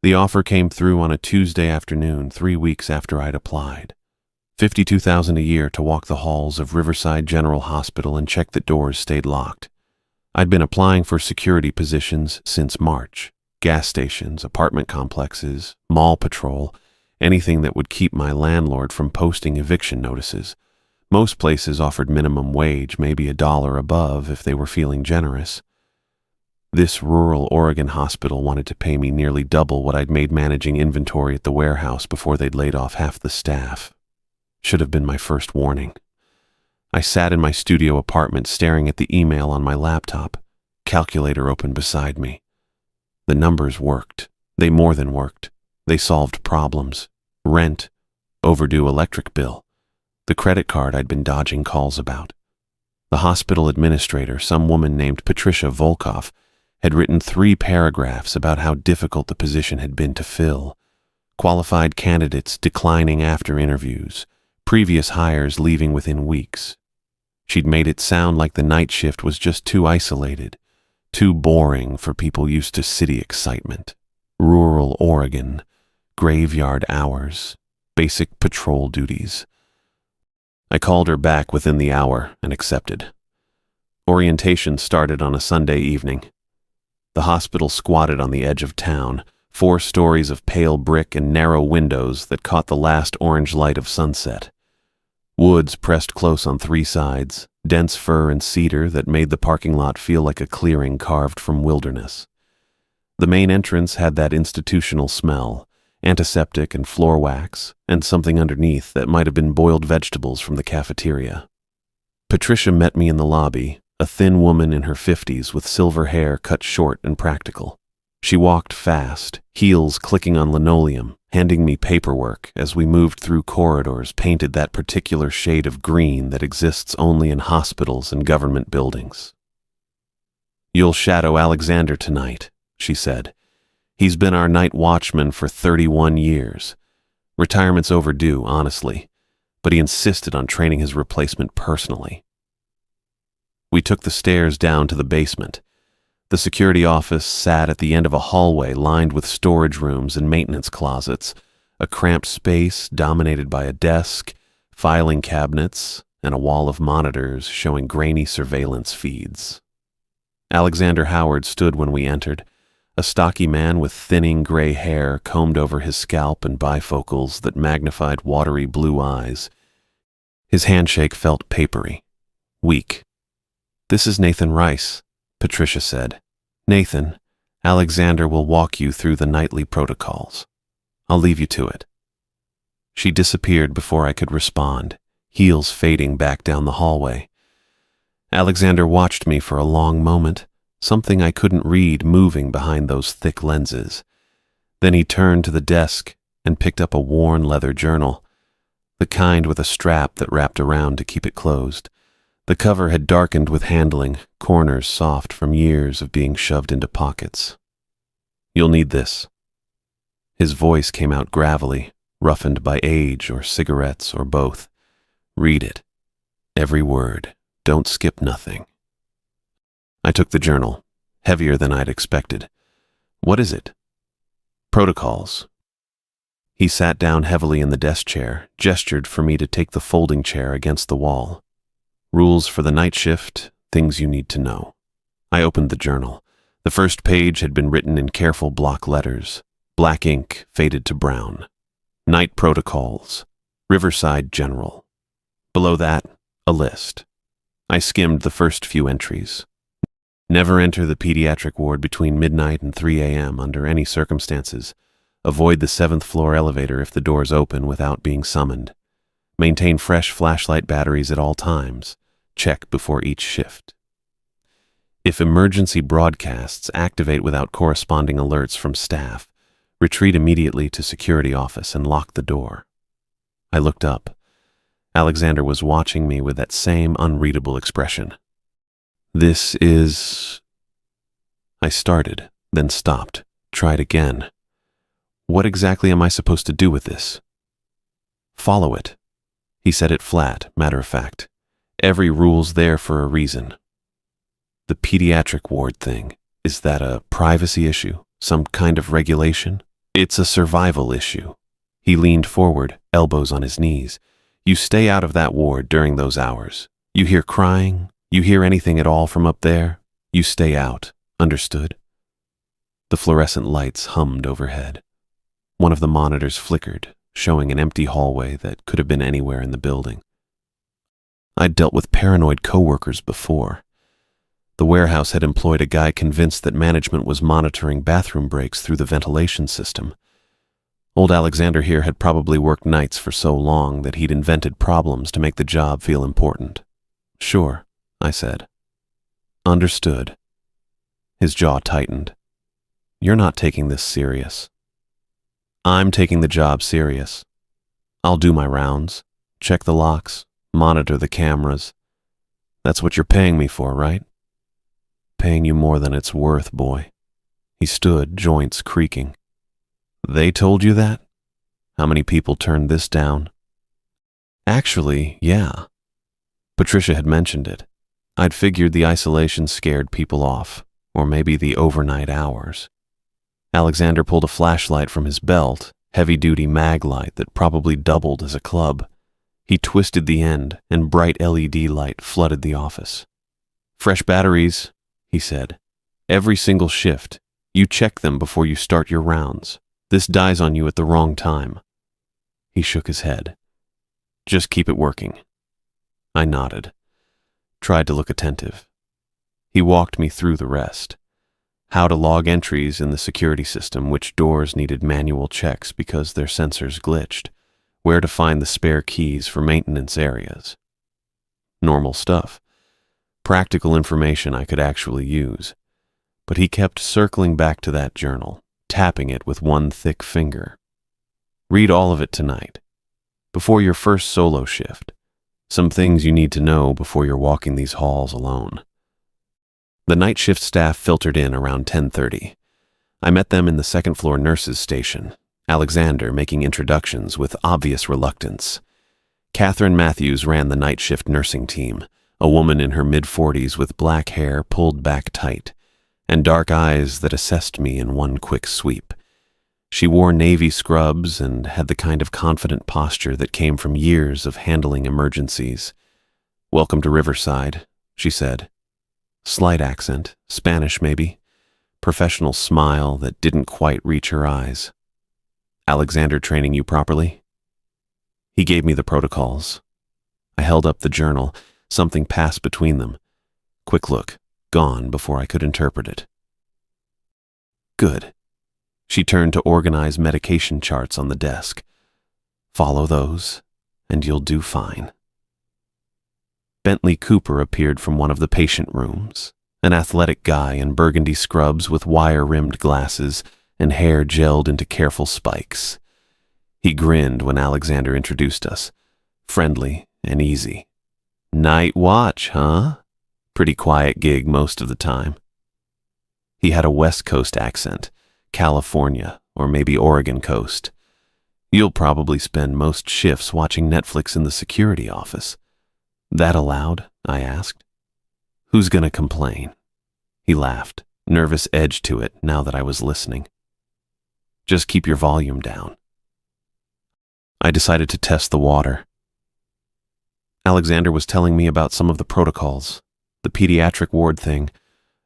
The offer came through on a Tuesday afternoon, 3 weeks after I'd applied. $52,000 a year to walk the halls of Riverside General Hospital and check that doors stayed locked. I'd been applying for security positions since March. Gas stations, apartment complexes, mall patrol, anything that would keep my landlord from posting eviction notices. Most places offered minimum wage, maybe $1 above if they were feeling generous. This rural Oregon hospital wanted to pay me nearly double what I'd made managing inventory at the warehouse before they'd laid off half the staff. Should have been my first warning. I sat in my studio apartment staring at the email on my laptop, calculator open beside me. The numbers worked. They more than worked. They solved problems. Rent, overdue electric bill, the credit card I'd been dodging calls about. The hospital administrator, some woman named Patricia Volkoff, had written 3 paragraphs about how difficult the position had been to fill. Qualified candidates declining after interviews, previous hires leaving within weeks. She'd made it sound like the night shift was just too isolated, too boring for people used to city excitement. Rural Oregon, graveyard hours, basic patrol duties. I called her back within the hour and accepted. Orientation started on a Sunday evening. The hospital squatted on the edge of town, 4 stories of pale brick and narrow windows that caught the last orange light of sunset. Woods pressed close on 3 sides, dense fir and cedar that made the parking lot feel like a clearing carved from wilderness. The main entrance had that institutional smell, antiseptic and floor wax, and something underneath that might have been boiled vegetables from the cafeteria. Patricia met me in the lobby, a thin woman in her 50s with silver hair cut short and practical. She walked fast, heels clicking on linoleum, handing me paperwork as we moved through corridors painted that particular shade of green that exists only in hospitals and government buildings. "You'll shadow Alexander tonight," she said. "He's been our night watchman for 31 years. Retirement's overdue, honestly, but he insisted on training his replacement personally." We took the stairs down to the basement. The security office sat at the end of a hallway lined with storage rooms and maintenance closets, a cramped space dominated by a desk, filing cabinets, and a wall of monitors showing grainy surveillance feeds. Alexander Howard stood when we entered, a stocky man with thinning gray hair combed over his scalp and bifocals that magnified watery blue eyes. His handshake felt papery, weak. "This is Nathan Rice," Patricia said. "Nathan, Alexander will walk you through the nightly protocols. I'll leave you to it." She disappeared before I could respond, heels fading back down the hallway. Alexander watched me for a long moment, something I couldn't read moving behind those thick lenses. Then he turned to the desk and picked up a worn leather journal, the kind with a strap that wrapped around to keep it closed. The cover had darkened with handling, corners soft from years of being shoved into pockets. "You'll need this." His voice came out gravelly, roughened by age or cigarettes or both. "Read it. Every word. Don't skip nothing." I took the journal, heavier than I'd expected. "What is it?" "Protocols." He sat down heavily in the desk chair, gestured for me to take the folding chair against the wall. "Rules for the night shift, things you need to know." I opened the journal. The first page had been written in careful block letters, black ink faded to brown. "Night protocols, Riverside General." Below that, a list. I skimmed the first few entries. Never enter the pediatric ward between midnight and 3 a.m. under any circumstances. Avoid the 7th floor elevator if the doors open without being summoned. Maintain fresh flashlight batteries at all times. Check before each shift. If emergency broadcasts activate without corresponding alerts from staff, retreat immediately to security office and lock the door. I looked up. Alexander was watching me with that same unreadable expression. "This is..." I started, then stopped, tried again. "What exactly am I supposed to do with this?" "Follow it." He said it flat, matter of fact. "Every rule's there for a reason." "The pediatric ward thing, is that a privacy issue? Some kind of regulation?" It's a survival issue. He leaned forward, elbows on his knees. You stay out of that ward during those hours. You hear crying, you hear anything at all from up there, you stay out. Understood? The fluorescent lights hummed overhead. One of the monitors flickered, showing an empty hallway that could have been anywhere in the building. I'd dealt with paranoid coworkers before. The warehouse had employed a guy convinced that management was monitoring bathroom breaks through the ventilation system. Old Alexander here had probably worked nights for so long that he'd invented problems to make the job feel important. Sure, I said. Understood. His jaw tightened. You're not taking this serious. I'm taking the job serious. I'll do my rounds, check the locks, monitor the cameras. That's what you're paying me for, right? Paying you more than it's worth, boy. He stood, joints creaking. They told you that? How many people turned this down? Actually, yeah. Patricia had mentioned it. I'd figured the isolation scared people off, or maybe the overnight hours. Alexander pulled a flashlight from his belt, heavy-duty mag light that probably doubled as a club. He twisted the end, and bright LED light flooded the office. Fresh batteries, he said. Every single shift. You check them before you start your rounds. This dies on you at the wrong time. He shook his head. Just keep it working. I nodded. Tried to look attentive. He walked me through the rest. How to log entries in the security system, which doors needed manual checks because their sensors glitched, where to find the spare keys for maintenance areas. Normal stuff. Practical information I could actually use. But he kept circling back to that journal, tapping it with one thick finger. Read all of it tonight, before your first solo shift. Some things you need to know before you're walking these halls alone. The night shift staff filtered in around 10:30. I met them in the second-floor nurses' station, Alexander making introductions with obvious reluctance. Catherine Matthews ran the night shift nursing team, a woman in her mid-40s with black hair pulled back tight, and dark eyes that assessed me in one quick sweep. She wore navy scrubs and had the kind of confident posture that came from years of handling emergencies. "Welcome to Riverside," she said. Slight accent, Spanish maybe. Professional smile that didn't quite reach her eyes. "Alexander training you properly?" He gave me the protocols. I held up the journal. Something passed between them. Quick look, gone before I could interpret it. Good. She turned to organize medication charts on the desk. Follow those, and you'll do fine. Bentley Cooper appeared from one of the patient rooms, an athletic guy in burgundy scrubs with wire-rimmed glasses and hair gelled into careful spikes. He grinned when Alexander introduced us, friendly and easy. "Night watch, huh? Pretty quiet gig most of the time." He had a West Coast accent, California or maybe Oregon coast. "You'll probably spend most shifts watching Netflix in the security office." "That allowed?" I asked. "Who's gonna complain?" He laughed, nervous edge to it now that I was listening. "Just keep your volume down." I decided to test the water. Alexander was telling me about some of the protocols, the pediatric ward thing,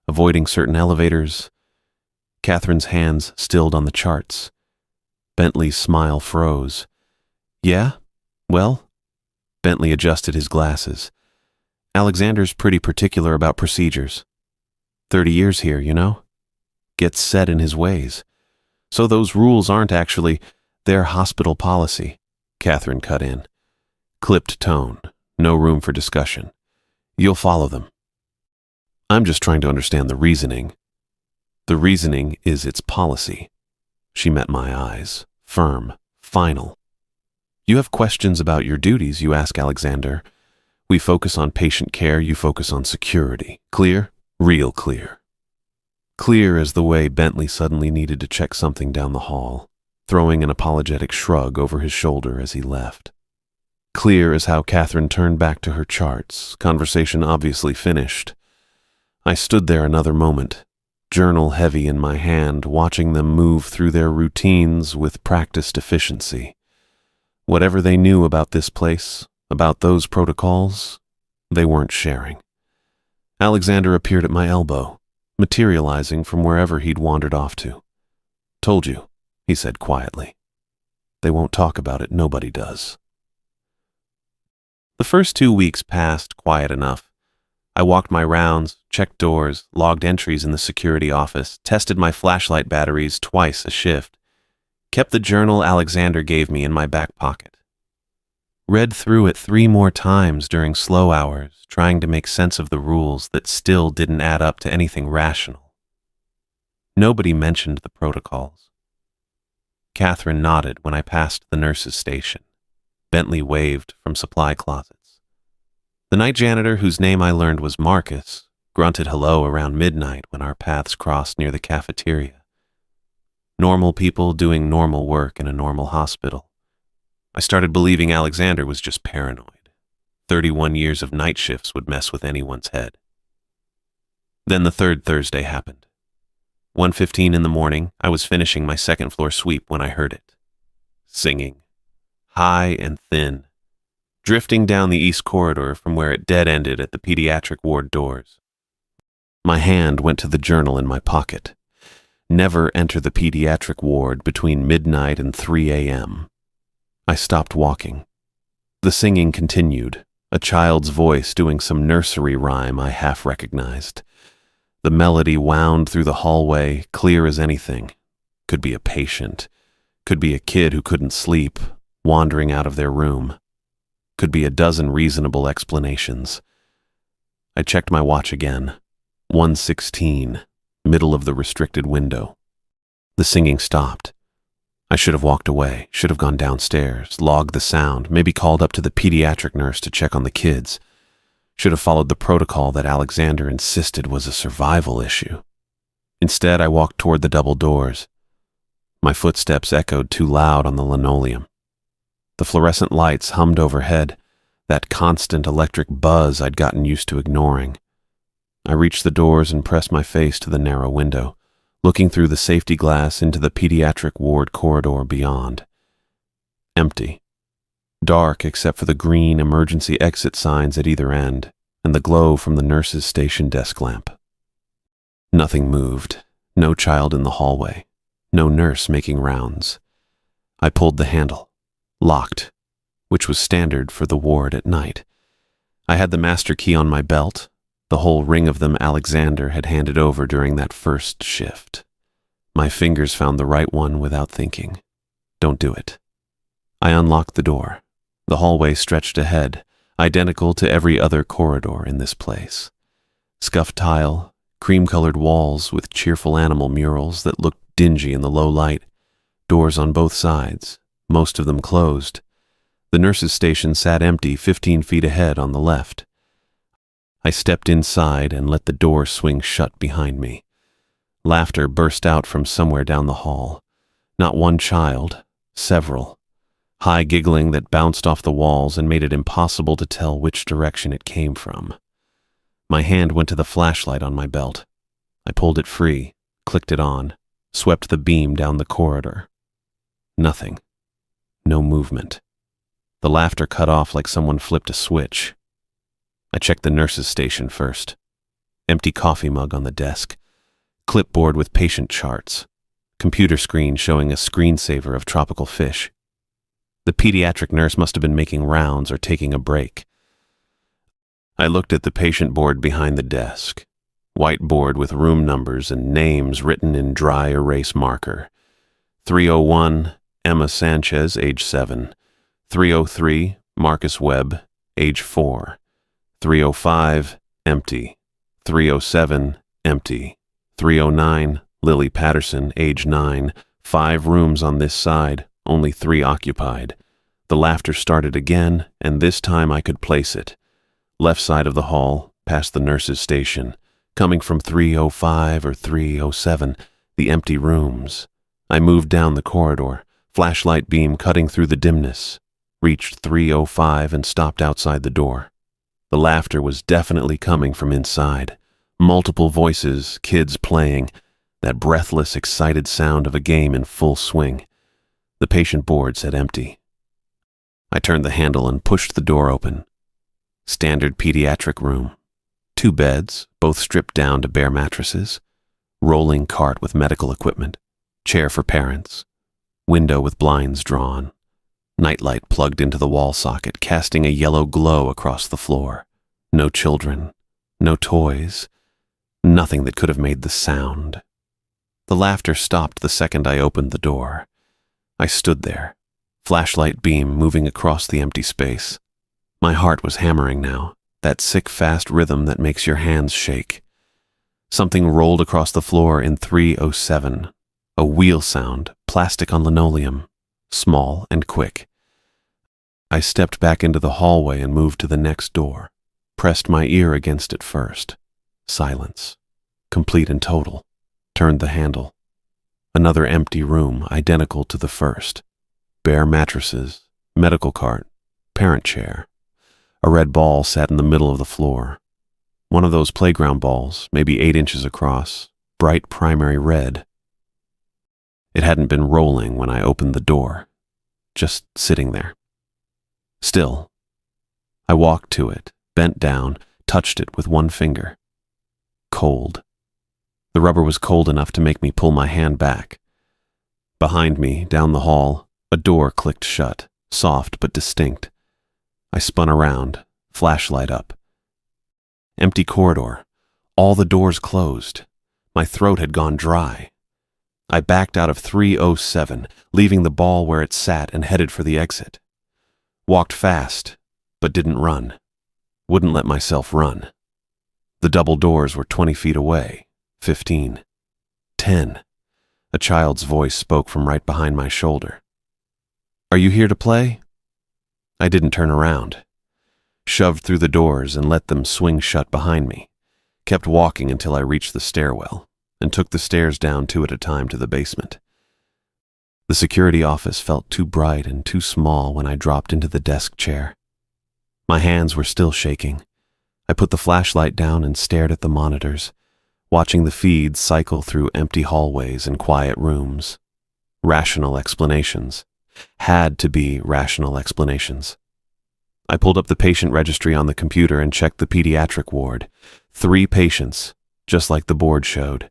avoiding certain elevators. Catherine's hands stilled on the charts. Bentley's smile froze. "Yeah? Well?" Bentley adjusted his glasses. "Alexander's pretty particular about procedures. 30 years here, you know? Gets set in his ways. So those rules aren't actually their hospital policy," Catherine cut in. Clipped tone, no room for discussion. "You'll follow them." "I'm just trying to understand the reasoning." "The reasoning is its policy." She met my eyes, firm, final. "You have questions about your duties, you ask Alexander. We focus on patient care, you focus on security. Clear? Real clear." Clear as the way Bentley suddenly needed to check something down the hall, throwing an apologetic shrug over his shoulder as he left. Clear as how Catherine turned back to her charts, conversation obviously finished. I stood there another moment, journal heavy in my hand, watching them move through their routines with practiced efficiency. Whatever they knew about this place, about those protocols, they weren't sharing. Alexander appeared at my elbow, materializing from wherever he'd wandered off to. "Told you," he said quietly. "They won't talk about it, nobody does." The first 2 weeks passed quiet enough. I walked my rounds, checked doors, logged entries in the security office, tested my flashlight batteries twice a shift, kept the journal Alexander gave me in my back pocket. Read through it 3 more times during slow hours, trying to make sense of the rules that still didn't add up to anything rational. Nobody mentioned the protocols. Catherine nodded when I passed the nurse's station. Bentley waved from supply closets. The night janitor, whose name I learned was Marcus, grunted hello around midnight when our paths crossed near the cafeteria. Normal people doing normal work in a normal hospital. I started believing Alexander was just paranoid. 31 years of night shifts would mess with anyone's head. Then the third Thursday happened. 1:15 in the morning, I was finishing my second floor sweep when I heard it. Singing, high and thin, drifting down the east corridor from where it dead-ended at the pediatric ward doors. My hand went to the journal in my pocket. Never enter the pediatric ward between midnight and 3 a.m. I stopped walking. The singing continued, a child's voice doing some nursery rhyme I half recognized. The melody wound through the hallway, clear as anything. Could be a patient. Could be a kid who couldn't sleep, wandering out of their room. Could be a dozen reasonable explanations. I checked my watch again. 1:16. Middle of the restricted window. The singing stopped. I should have walked away, should have gone downstairs, logged the sound, maybe called up to the pediatric nurse to check on the kids. Should have followed the protocol that Alexander insisted was a survival issue. Instead, I walked toward the double doors. My footsteps echoed too loud on the linoleum. The fluorescent lights hummed overhead, that constant electric buzz I'd gotten used to ignoring. I reached the doors and pressed my face to the narrow window, looking through the safety glass into the pediatric ward corridor beyond. Empty. Dark except for the green emergency exit signs at either end and the glow from the nurse's station desk lamp. Nothing moved. No child in the hallway. No nurse making rounds. I pulled the handle. Locked, which was standard for the ward at night. I had the master key on my belt, the whole ring of them Alexander had handed over during that first shift. My fingers found the right one without thinking. Don't do it. I unlocked the door. The hallway stretched ahead, identical to every other corridor in this place. Scuffed tile, cream-colored walls with cheerful animal murals that looked dingy in the low light, doors on both sides, most of them closed. The nurse's station sat empty 15 feet ahead on the left. I stepped inside and let the door swing shut behind me. Laughter burst out from somewhere down the hall. Not one child, several. High giggling that bounced off the walls and made it impossible to tell which direction it came from. My hand went to the flashlight on my belt. I pulled it free, clicked it on, swept the beam down the corridor. Nothing. No movement. The laughter cut off like someone flipped a switch. I checked the nurse's station first. Empty coffee mug on the desk. Clipboard with patient charts. Computer screen showing a screensaver of tropical fish. The pediatric nurse must have been making rounds or taking a break. I looked at the patient board behind the desk. Whiteboard with room numbers and names written in dry erase marker. 301, Emma Sanchez, age 7. 303, Marcus Webb, age 4. 305, empty. 307, empty. 309, Lily Patterson, age 9. 5 rooms on this side, only 3 occupied. The laughter started again, and this time I could place it. Left side of the hall, past the nurse's station. Coming from 305 or 307, the empty rooms. I moved down the corridor, flashlight beam cutting through the dimness. Reached 305 and stopped outside the door. The laughter was definitely coming from inside, Multiple voices, kids playing, that breathless, excited sound of a game in full swing. The patient board said empty. I turned the handle and pushed the door open. Standard pediatric room. 2 beds, both stripped down to bare mattresses. Rolling cart with medical equipment. Chair for parents. Window with blinds drawn. Nightlight plugged into the wall socket, casting a yellow glow across the floor. No children. No toys. Nothing that could have made the sound. The laughter stopped the second I opened the door. I stood there, flashlight beam moving across the empty space. My heart was hammering now, that sick, fast rhythm that makes your hands shake. Something rolled across the floor in 307, a wheel sound, plastic on linoleum, small and quick. I stepped back into the hallway and moved to the next door, pressed my ear against it first. Silence, complete and total. Turned the handle. Another empty room, identical to the first. Bare mattresses, medical cart, parent chair. A red ball sat in the middle of the floor. One of those playground balls, maybe 8 inches across, bright primary red. It hadn't been rolling when I opened the door, just sitting there. Still. I walked to it, bent down, touched it with one finger. Cold. The rubber was cold enough to make me pull my hand back. Behind me, down the hall, a door clicked shut, soft but distinct. I spun around, flashlight up. Empty corridor, all the doors closed. My throat had gone dry. I backed out of 307, leaving the ball where it sat and headed for the exit. Walked fast, but didn't run. Wouldn't let myself run. The double doors were 20 feet away. 15. 10. A child's voice spoke from right behind my shoulder. "Are you here to play?" I didn't turn around. Shoved through the doors and let them swing shut behind me. Kept walking until I reached the stairwell, and took the stairs down 2 at a time to the basement. The security office felt too bright and too small when I dropped into the desk chair. My hands were still shaking. I put the flashlight down and stared at the monitors, watching the feeds cycle through empty hallways and quiet rooms. Rational explanations. Had to be rational explanations. I pulled up the patient registry on the computer and checked the pediatric ward. 3 patients, just like the board showed.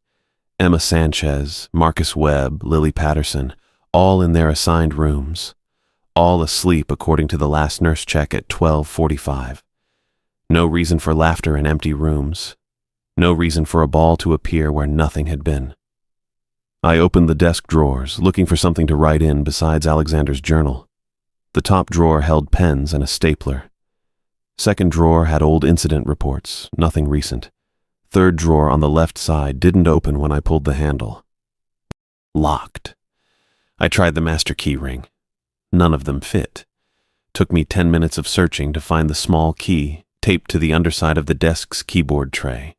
Emma Sanchez, Marcus Webb, Lily Patterson, all in their assigned rooms. All asleep according to the last nurse check at 12:45. No reason for laughter in empty rooms. No reason for a ball to appear where nothing had been. I opened the desk drawers, looking for something to write in besides Alexander's journal. The top drawer held pens and a stapler. Second drawer had old incident reports, nothing recent. Third drawer on the left side didn't open when I pulled the handle. Locked. I tried the master key ring. None of them fit. Took me 10 minutes of searching to find the small key taped to the underside of the desk's keyboard tray.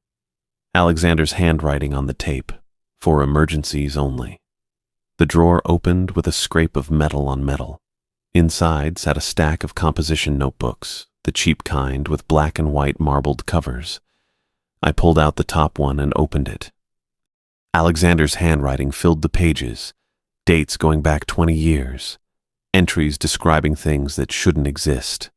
Alexander's handwriting on the tape, for emergencies only. The drawer opened with a scrape of metal on metal. Inside sat a stack of composition notebooks, the cheap kind with black and white marbled covers. I pulled out the top one and opened it. Alexander's handwriting filled the pages, dates going back 20 years, entries describing things that shouldn't exist.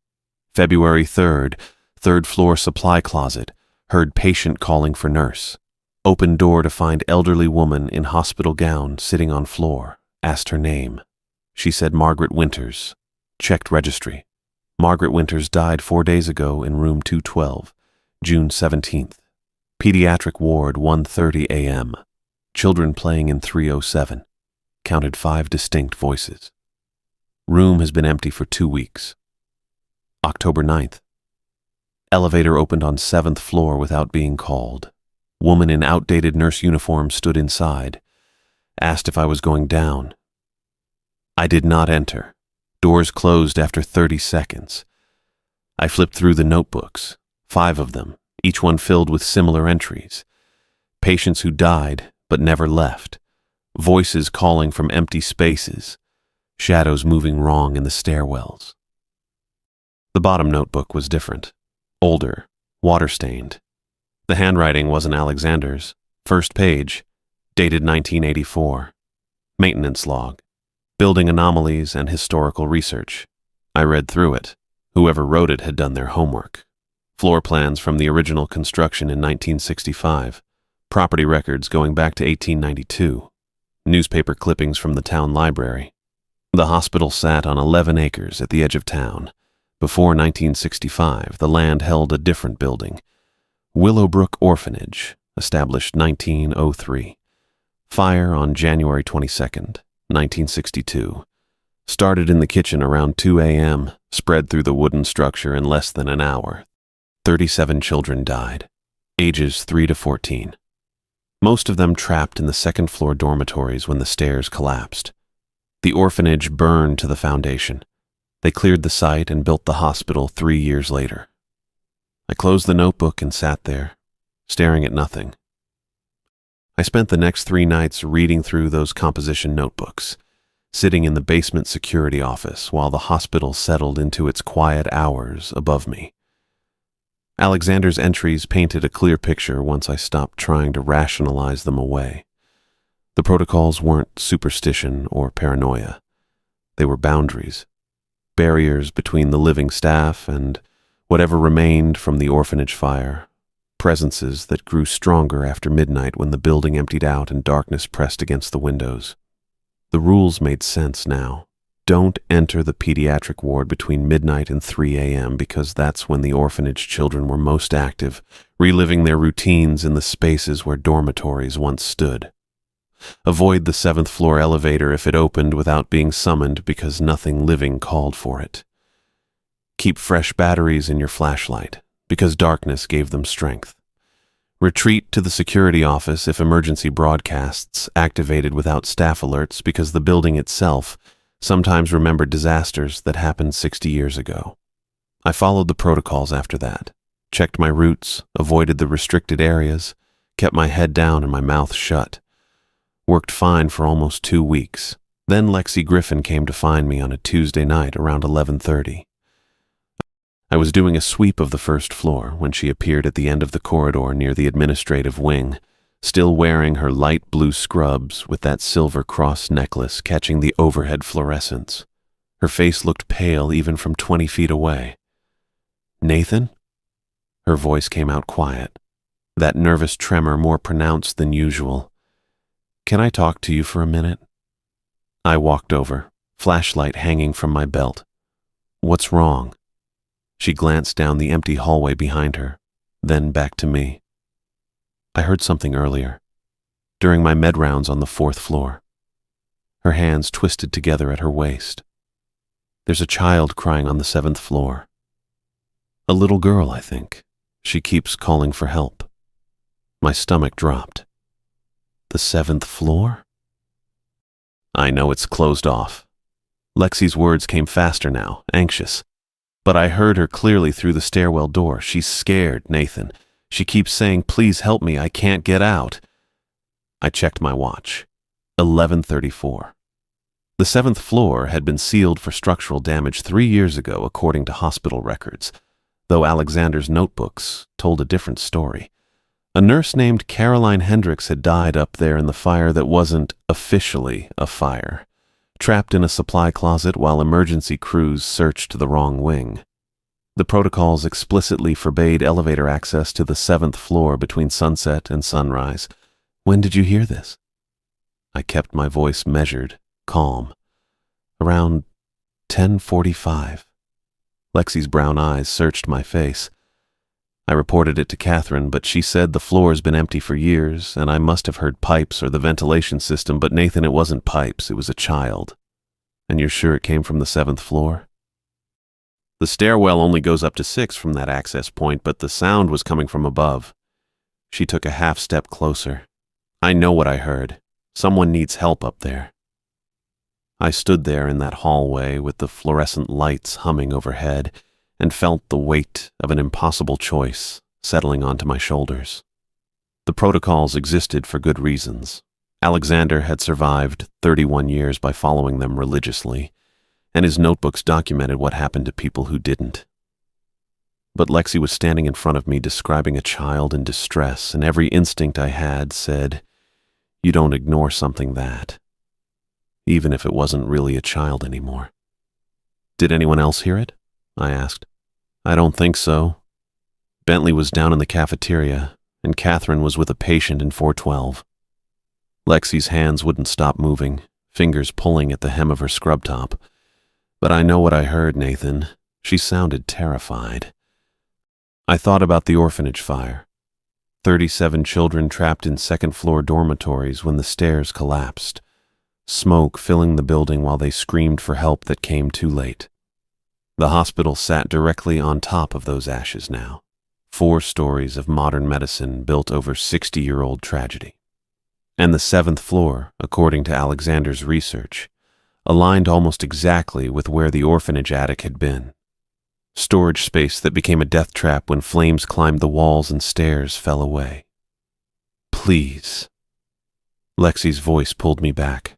February 3rd, 3rd floor supply closet, heard patient calling for nurse. Opened door to find elderly woman in hospital gown sitting on floor. Asked her name. She said Margaret Winters. Checked registry. Margaret Winters died 4 days ago in room 212, June 17th. Pediatric ward 1:30 a.m. Children playing in 307. Counted 5 distinct voices. Room has been empty for 2 weeks. October 9th. Elevator opened on 7th floor without being called. Woman in outdated nurse uniform stood inside. Asked if I was going down. I did not enter. Doors closed after 30 seconds. I flipped through the notebooks, 5 of them, each one filled with similar entries. Patients who died but never left. Voices calling from empty spaces. Shadows moving wrong in the stairwells. The bottom notebook was different. Older, water-stained. The handwriting wasn't Alexander's. First page, dated 1984. Maintenance log. Building anomalies and historical research. I read through it. Whoever wrote it had done their homework. Floor plans from the original construction in 1965. Property records going back to 1892. Newspaper clippings from the town library. The hospital sat on 11 acres at the edge of town. Before 1965, the land held a different building. Willowbrook Orphanage, established 1903. Fire on January 22nd, 1962. Started in the kitchen around 2 a.m., spread through the wooden structure in less than an hour. 37 children died, ages 3 to 14. Most of them trapped in the second-floor dormitories when the stairs collapsed. The orphanage burned to the foundation. They cleared the site and built the hospital 3 years later. I closed the notebook and sat there, staring at nothing. I spent the next 3 nights reading through those composition notebooks, sitting in the basement security office while the hospital settled into its quiet hours above me. Alexander's entries painted a clear picture once I stopped trying to rationalize them away. The protocols weren't superstition or paranoia. They were boundaries, barriers between the living staff and whatever remained from the orphanage fire, presences that grew stronger after midnight when the building emptied out and darkness pressed against the windows. The rules made sense now. Don't enter the pediatric ward between midnight and 3 a.m. because that's when the orphanage children were most active, reliving their routines in the spaces where dormitories once stood. Avoid the 7th floor elevator if it opened without being summoned because nothing living called for it. Keep fresh batteries in your flashlight because darkness gave them strength. Retreat to the security office if emergency broadcasts activated without staff alerts because the building itself sometimes remembered disasters that happened 60 years ago. I followed the protocols after that, checked my routes, avoided the restricted areas, kept my head down and my mouth shut. Worked fine for almost 2 weeks. Then Lexi Griffin came to find me on a Tuesday night around 11:30. I was doing a sweep of the first floor when she appeared at the end of the corridor near the administrative wing, still wearing her light blue scrubs with that silver cross necklace catching the overhead fluorescence. Her face looked pale even from 20 feet away. "Nathan?" Her voice came out quiet, that nervous tremor more pronounced than usual. "Can I talk to you for a minute?" I walked over, flashlight hanging from my belt. "What's wrong?" She glanced down the empty hallway behind her, then back to me. "I heard something earlier, during my med rounds on the 4th floor." Her hands twisted together at her waist. "There's a child crying on the 7th floor. A little girl, I think. She keeps calling for help." My stomach dropped. "The 7th floor?" "I know it's closed off." Lexi's words came faster now, anxious. "But I heard her clearly through the stairwell door. She's scared, Nathan. She keeps saying, 'Please help me, I can't get out.'" I checked my watch. 11:34. The 7th floor had been sealed for structural damage 3 years ago, according to hospital records, though Alexander's notebooks told a different story. A nurse named Caroline Hendricks had died up there in the fire that wasn't officially a fire, trapped in a supply closet while emergency crews searched the wrong wing. The protocols explicitly forbade elevator access to the 7th floor between sunset and sunrise. "When did you hear this?" I kept my voice measured, calm. "Around 10:45. Lexi's brown eyes searched my face. I reported it to Catherine, but she said the floor's been empty for years, and I must have heard pipes or the ventilation system, but Nathan, it wasn't pipes, it was a child. And you're sure it came from the 7th floor? The stairwell only goes up to 6 from that access point, but the sound was coming from above." She took a half step closer. "I know what I heard. Someone needs help up there." I stood there in that hallway with the fluorescent lights humming overhead and felt the weight of an impossible choice settling onto my shoulders. The protocols existed for good reasons. Alexander had survived 31 years by following them religiously, and his notebooks documented what happened to people who didn't. but Lexi was standing in front of me describing a child in distress, and every instinct I had said, you don't ignore something that, even if it wasn't really a child anymore. Did anyone else hear it? I asked. I don't think so. Bentley was down in the cafeteria, and Catherine was with a patient in 412. Lexi's hands wouldn't stop moving, fingers pulling at the hem of her scrub top. But I know what I heard, Nathan. She sounded terrified. I thought about the orphanage fire. 37 children trapped in second-floor dormitories when the stairs collapsed, smoke filling the building while they screamed for help that came too late. The hospital sat directly on top of those ashes now, 4 stories of modern medicine built over 60-year-old tragedy. And the 7th floor, according to Alexander's research, aligned almost exactly with where the orphanage attic had been. Storage space that became a death trap when flames climbed the walls and stairs fell away. Please. Lexi's voice pulled me back.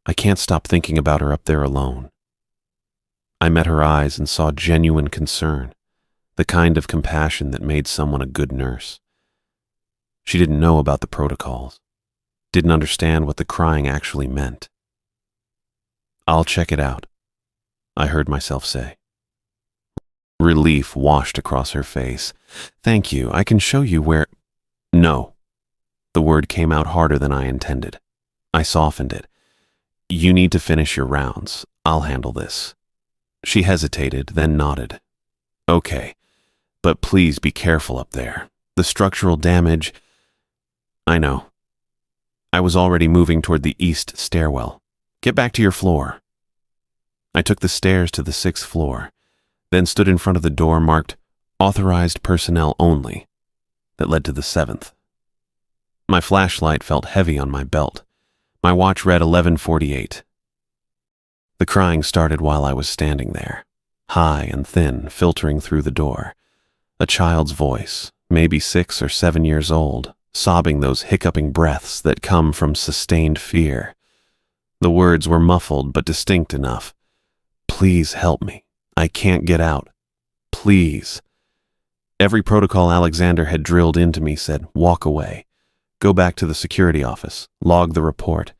I can't stop thinking about her up there alone. I met her eyes and saw genuine concern, the kind of compassion that made someone a good nurse. She didn't know about the protocols, didn't understand what the crying actually meant. I'll check it out, I heard myself say. Relief washed across her face. Thank you, I can show you where... No. The word came out harder than I intended. I softened it. You need to finish your rounds. I'll handle this. She hesitated, then nodded. Okay, but please be careful up there. The structural damage... I know. I was already moving toward the east stairwell. Get back to your floor. I took the stairs to the 6th floor, then stood in front of the door marked Authorized Personnel Only that led to the 7th. My flashlight felt heavy on my belt. My watch read 11:48. The crying started while I was standing there, high and thin, filtering through the door. A child's voice, maybe 6 or 7 years old, sobbing those hiccuping breaths that come from sustained fear. The words were muffled but distinct enough. Please help me. I can't get out. Please. Every protocol Alexander had drilled into me said, walk away. Go back to the security office. Log the report.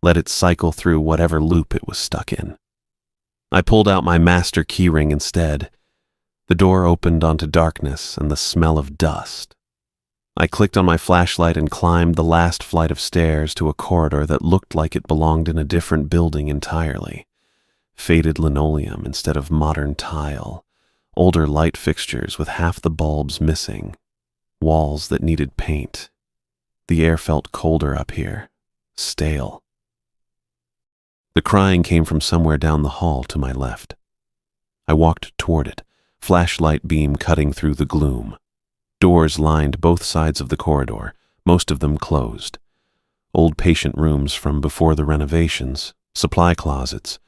Let it cycle through whatever loop it was stuck in. I pulled out my master keyring instead. The door opened onto darkness and the smell of dust. I clicked on my flashlight and climbed the last flight of stairs to a corridor that looked like it belonged in a different building entirely. Faded linoleum instead of modern tile, older light fixtures with half the bulbs missing, walls that needed paint. The air felt colder up here, stale. The crying came from somewhere down the hall to my left. I walked toward it, flashlight beam cutting through the gloom. Doors lined both sides of the corridor, most of them closed. Old patient rooms from before the renovations, supply closets,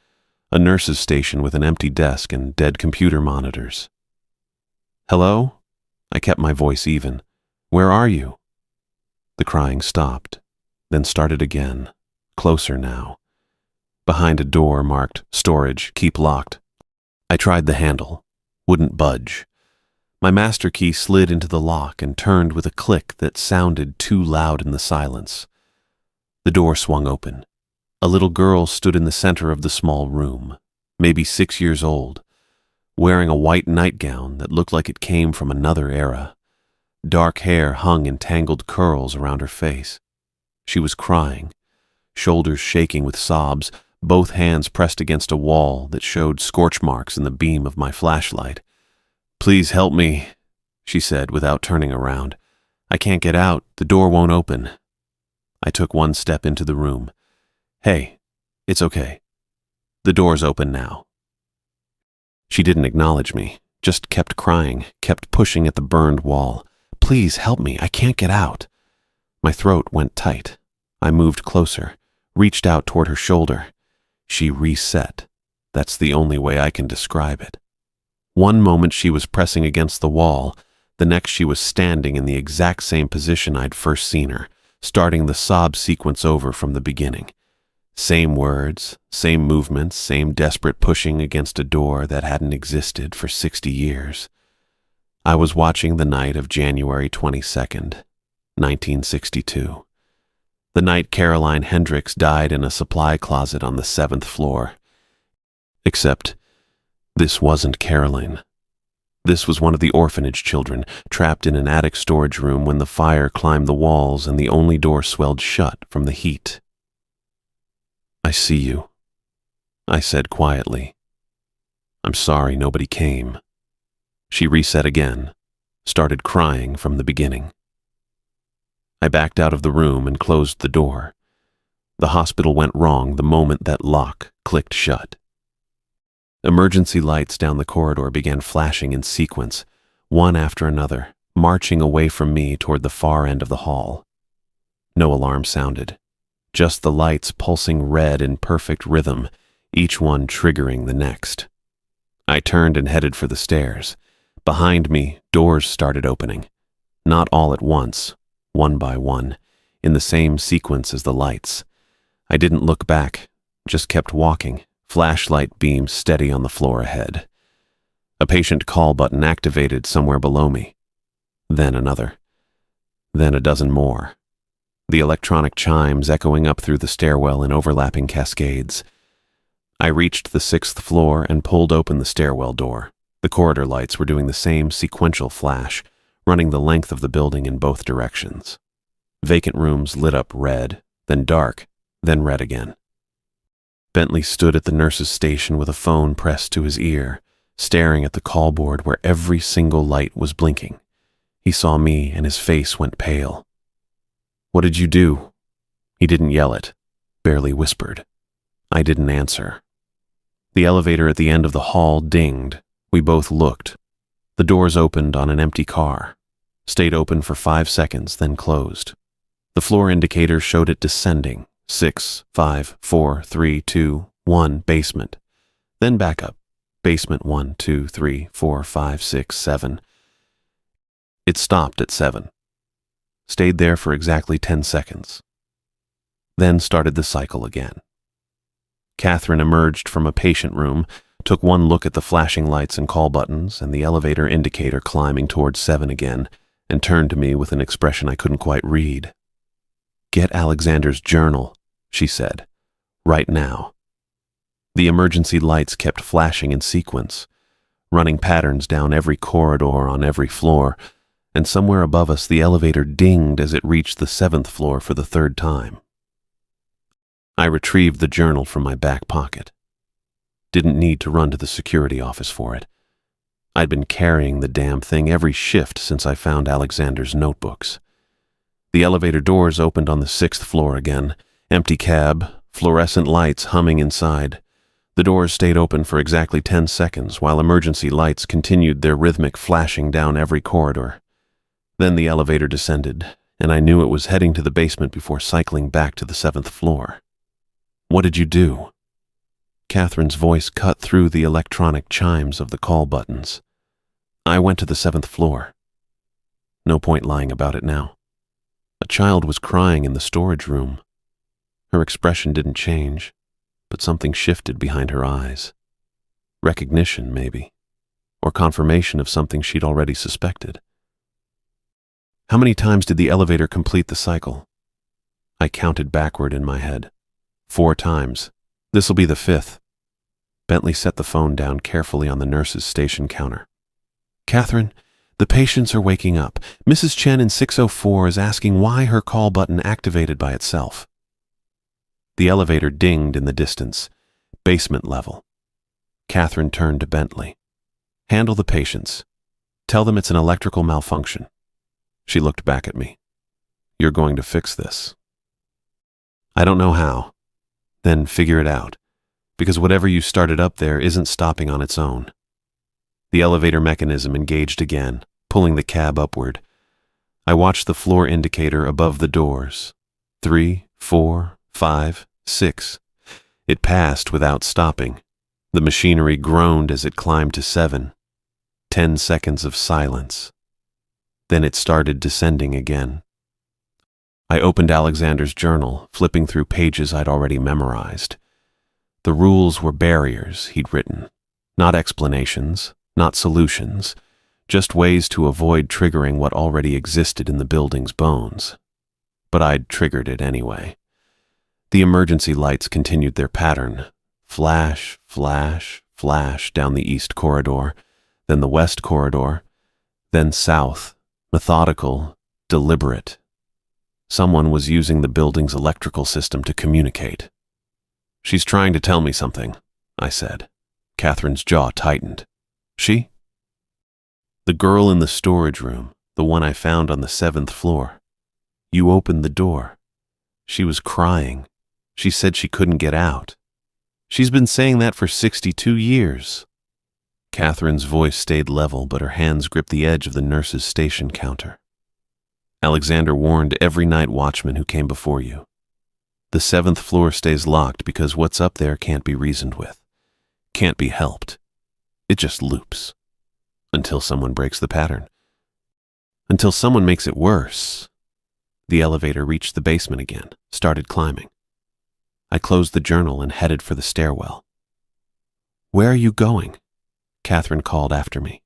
a nurse's station with an empty desk and dead computer monitors. Hello? I kept my voice even. Where are you? The crying stopped, then started again, closer now. Behind a door marked Storage, Keep Locked. I tried the handle. Wouldn't budge. My master key slid into the lock and turned with a click that sounded too loud in the silence. The door swung open. A little girl stood in the center of the small room, maybe 6 years old, wearing a white nightgown that looked like it came from another era. Dark hair hung in tangled curls around her face. She was crying, shoulders shaking with sobs, both hands pressed against a wall that showed scorch marks in the beam of my flashlight. Please help me, she said without turning around. I can't get out. The door won't open. I took one step into the room. Hey, it's okay. The door's open now. She didn't acknowledge me, just kept crying, kept pushing at the burned wall. Please help me, I can't get out. My throat went tight. I moved closer, reached out toward her shoulder. She reset. That's the only way I can describe it. One moment she was pressing against the wall, the next she was standing in the exact same position I'd first seen her, starting the sob sequence over from the beginning. Same words, same movements, same desperate pushing against a door that hadn't existed for 60 years. I was watching the night of January 22nd, 1962. The night Caroline Hendricks died in a supply closet on the 7th floor. Except, this wasn't Caroline. This was one of the orphanage children, trapped in an attic storage room when the fire climbed the walls and the only door swelled shut from the heat. "I see you," I said quietly. "I'm sorry nobody came." She reset again, started crying from the beginning. I backed out of the room and closed the door. The hospital went wrong the moment that lock clicked shut. Emergency lights down the corridor began flashing in sequence, one after another, marching away from me toward the far end of the hall. No alarm sounded, just the lights pulsing red in perfect rhythm, each one triggering the next. I turned and headed for the stairs. Behind me, doors started opening, not all at once, one by one, in the same sequence as the lights. I didn't look back, just kept walking, flashlight beams steady on the floor ahead. A patient call button activated somewhere below me. Then another. Then a dozen more. The electronic chimes echoing up through the stairwell in overlapping cascades. I reached the 6th floor and pulled open the stairwell door. The corridor lights were doing the same sequential flash, running the length of the building in both directions. Vacant rooms lit up red, then dark, then red again. Bentley stood at the nurse's station with a phone pressed to his ear, staring at the call board where every single light was blinking. He saw me and his face went pale. "What did you do?" He didn't yell it, barely whispered. I didn't answer. The elevator at the end of the hall dinged. We both looked. The doors opened on an empty car, stayed open for 5 seconds, then closed. The floor indicator showed it descending, 6, 5, 4, 3, 2, 1, basement. Then back up, basement 1, 2, 3, 4, 5, 6, 7. It stopped at 7. Stayed there for exactly 10 seconds. Then started the cycle again. Catherine emerged from a patient room, took one look at the flashing lights and call buttons and the elevator indicator climbing towards 7 again, and turned to me with an expression I couldn't quite read. "Get Alexander's journal," she said, "right now." The emergency lights kept flashing in sequence, running patterns down every corridor on every floor, and somewhere above us the elevator dinged as it reached the 7th floor for the 3rd time. I retrieved the journal from my back pocket. Didn't need to run to the security office for it. I'd been carrying the damn thing every shift since I found Alexander's notebooks. The elevator doors opened on the 6th floor again, empty cab, fluorescent lights humming inside. The doors stayed open for exactly 10 seconds while emergency lights continued their rhythmic flashing down every corridor. Then the elevator descended, and I knew it was heading to the basement before cycling back to the 7th floor. "What did you do?" Catherine's voice cut through the electronic chimes of the call buttons. "I went to the 7th floor. No point lying about it now. A child was crying in the storage room. Her expression didn't change, but something shifted behind her eyes. Recognition, maybe, or confirmation of something she'd already suspected." "How many times did the elevator complete the cycle?" I counted backward in my head. 4 times. This'll be the 5th. Bentley set the phone down carefully on the nurse's station counter. "Catherine, the patients are waking up. Mrs. Chen in 604 is asking why her call button activated by itself." The elevator dinged in the distance, basement level. Catherine turned to Bentley. "Handle the patients. Tell them it's an electrical malfunction." She looked back at me. "You're going to fix this." "I don't know how." "Then figure it out, because whatever you started up there isn't stopping on its own." The elevator mechanism engaged again, pulling the cab upward. I watched the floor indicator above the doors. 3, 4, 5, 6. It passed without stopping. The machinery groaned as it climbed to 7. 10 seconds of silence. Then it started descending again. I opened Alexander's journal, flipping through pages I'd already memorized. The rules were barriers he'd written, not explanations, not solutions, just ways to avoid triggering what already existed in the building's bones. But I'd triggered it anyway. The emergency lights continued their pattern. Flash, flash, flash down the east corridor, then the west corridor, then south, methodical, deliberate. Someone was using the building's electrical system to communicate. "She's trying to tell me something," I said. Catherine's jaw tightened. "She?" "The girl in the storage room, the one I found on the 7th floor. You opened the door. She was crying. She said she couldn't get out. She's been saying that for 62 years. Catherine's voice stayed level, but her hands gripped the edge of the nurse's station counter. "Alexander warned every night watchman who came before you. The 7th floor stays locked because what's up there can't be reasoned with. Can't be helped. It just loops. Until someone breaks the pattern. Until someone makes it worse." The elevator reached the basement again, started climbing. I closed the journal and headed for the stairwell. "Where are you going?" Catherine called after me.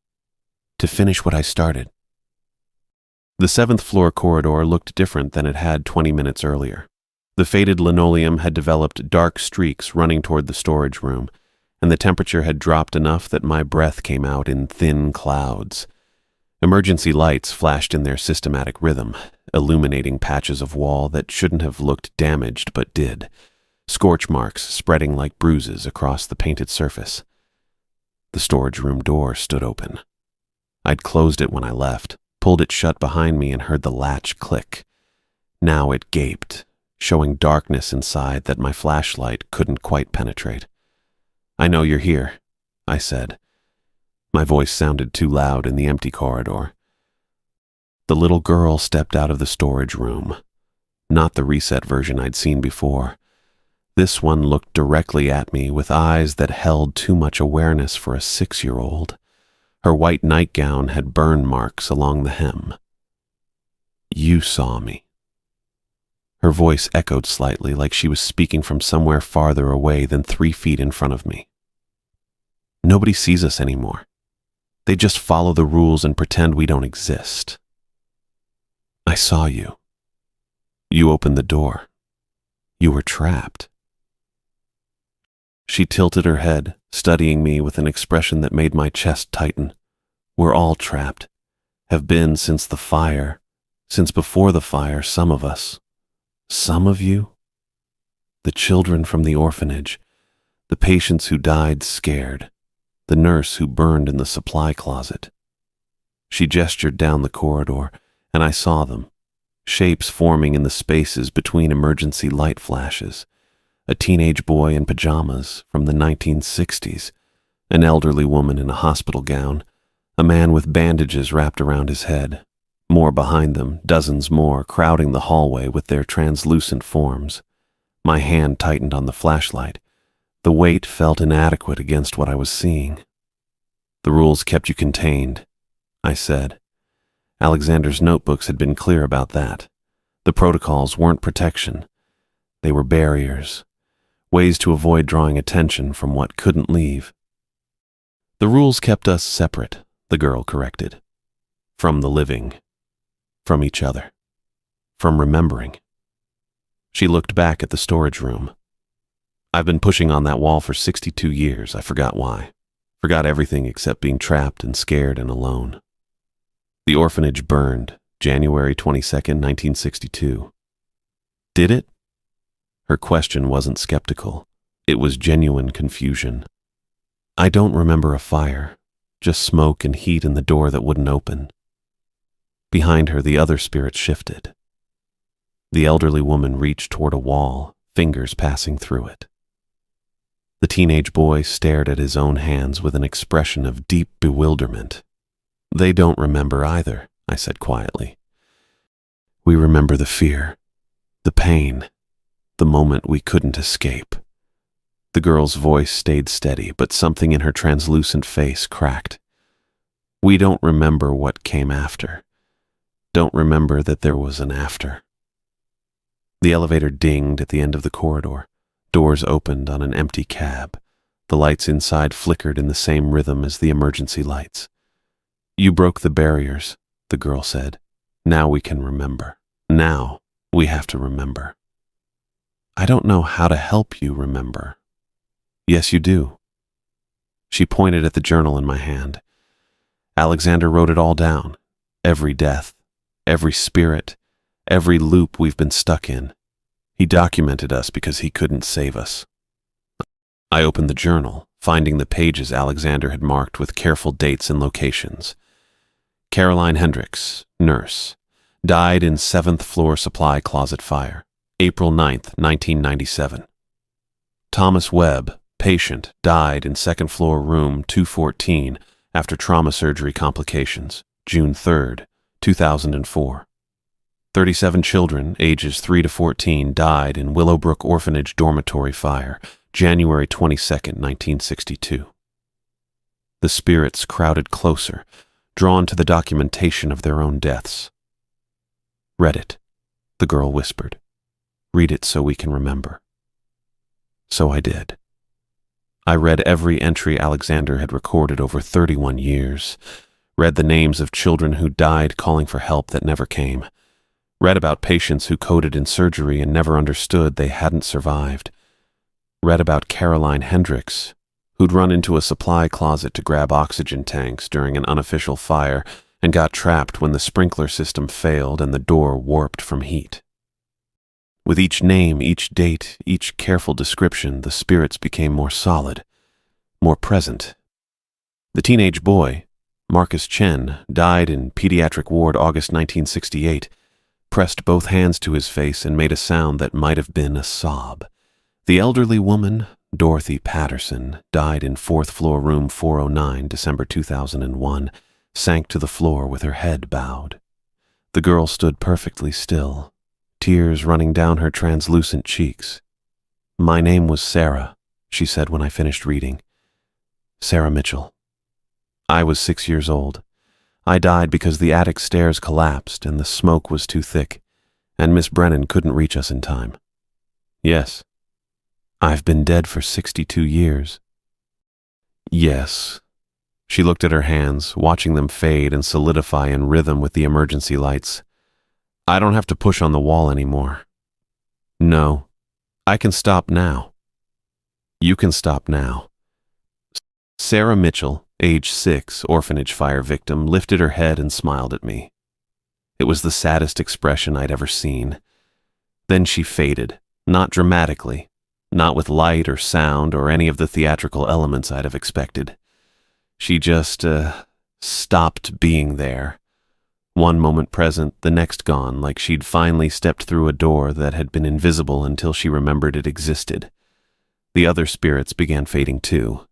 "To finish what I started." The 7th floor corridor looked different than it had 20 minutes earlier. The faded linoleum had developed dark streaks running toward the storage room, and the temperature had dropped enough that my breath came out in thin clouds. Emergency lights flashed in their systematic rhythm, illuminating patches of wall that shouldn't have looked damaged but did, scorch marks spreading like bruises across the painted surface. The storage room door stood open. I'd closed it when I left, pulled it shut behind me, and heard the latch click. Now it gaped, showing darkness inside that my flashlight couldn't quite penetrate. "I know you're here," I said. My voice sounded too loud in the empty corridor. The little girl stepped out of the storage room. Not the reset version I'd seen before. This one looked directly at me with eyes that held too much awareness for a 6-year-old. Her white nightgown had burn marks along the hem. "You saw me." Her voice echoed slightly, like she was speaking from somewhere farther away than 3 feet in front of me. "Nobody sees us anymore. They just follow the rules and pretend we don't exist. I saw you. You opened the door. You were trapped." She tilted her head, studying me with an expression that made my chest tighten. "We're all trapped. Have been since the fire. Since before the fire, some of us. Some of you? The children from the orphanage, the patients who died scared, the nurse who burned in the supply closet." She gestured down the corridor, and I saw them, shapes forming in the spaces between emergency light flashes. A teenage boy in pajamas from the 1960s, an elderly woman in a hospital gown, a man with bandages wrapped around his head. More behind them, dozens more, crowding the hallway with their translucent forms. My hand tightened on the flashlight. The weight felt inadequate against what I was seeing. "The rules kept you contained," I said. Alexander's notebooks had been clear about that. The protocols weren't protection. They were barriers, ways to avoid drawing attention from what couldn't leave. "The rules kept us separate," the girl corrected. "From the living. From each other. From remembering." She looked back at the storage room. "I've been pushing on that wall for 62 years. I forgot why. Forgot everything except being trapped and scared and alone. The orphanage burned, January 22nd, 1962. Did it?" Her question wasn't skeptical. It was genuine confusion. "I don't remember a fire, just smoke and heat in the door that wouldn't open." Behind her, the other spirit shifted. The elderly woman reached toward a wall, fingers passing through it. The teenage boy stared at his own hands with an expression of deep bewilderment. "They don't remember either," I said quietly. "We remember the fear, the pain, the moment we couldn't escape." The girl's voice stayed steady, but something in her translucent face cracked. "We don't remember what came after. Don't remember that there was an after." The elevator dinged at the end of the corridor. Doors opened on an empty cab. The lights inside flickered in the same rhythm as the emergency lights. You broke the barriers, the girl said. Now we can remember. Now we have to remember. I don't know how to help you remember. Yes, you do. She pointed at the journal in my hand. Alexander wrote it all down. Every death, every spirit, every loop we've been stuck in. He documented us because he couldn't save us. I opened the journal, finding the pages Alexander had marked with careful dates and locations. Caroline Hendricks, nurse, died in 7th floor supply closet fire, April 9th, 1997. Thomas Webb, patient, died in 2nd floor room 214 after trauma surgery complications, June 3rd, 2004. 37 children, ages 3 to 14, died in Willowbrook Orphanage dormitory fire, January 22nd, 1962. The spirits crowded closer, drawn to the documentation of their own deaths. Read it, the girl whispered. Read it so we can remember. So I did. I read every entry Alexander had recorded over 31 years, read the names of children who died calling for help that never came, read about patients who coded in surgery and never understood they hadn't survived, read about Caroline Hendricks, who'd run into a supply closet to grab oxygen tanks during an unofficial fire and got trapped when the sprinkler system failed and the door warped from heat. With each name, each date, each careful description, the spirits became more solid, more present. The teenage boy, Marcus Chen, died in pediatric ward August 1968, pressed both hands to his face and made a sound that might have been a sob. The elderly woman, Dorothy Patterson, died in 4th floor room 409, December 2001, sank to the floor with her head bowed. The girl stood perfectly still, tears running down her translucent cheeks. My name was Sarah, she said when I finished reading. Sarah Mitchell. I was 6 years old. I died because the attic stairs collapsed and the smoke was too thick, and Miss Brennan couldn't reach us in time. Yes. I've been dead for 62 years. Yes. She looked at her hands, watching them fade and solidify in rhythm with the emergency lights. I don't have to push on the wall anymore. No. I can stop now. You can stop now. Sarah Mitchell, age 6, orphanage fire victim, lifted her head and smiled at me. It was the saddest expression I'd ever seen. Then she faded, not dramatically, not with light or sound or any of the theatrical elements I'd have expected. She just, stopped being there. One moment present, the next gone, like she'd finally stepped through a door that had been invisible until she remembered it existed. The other spirits began fading too.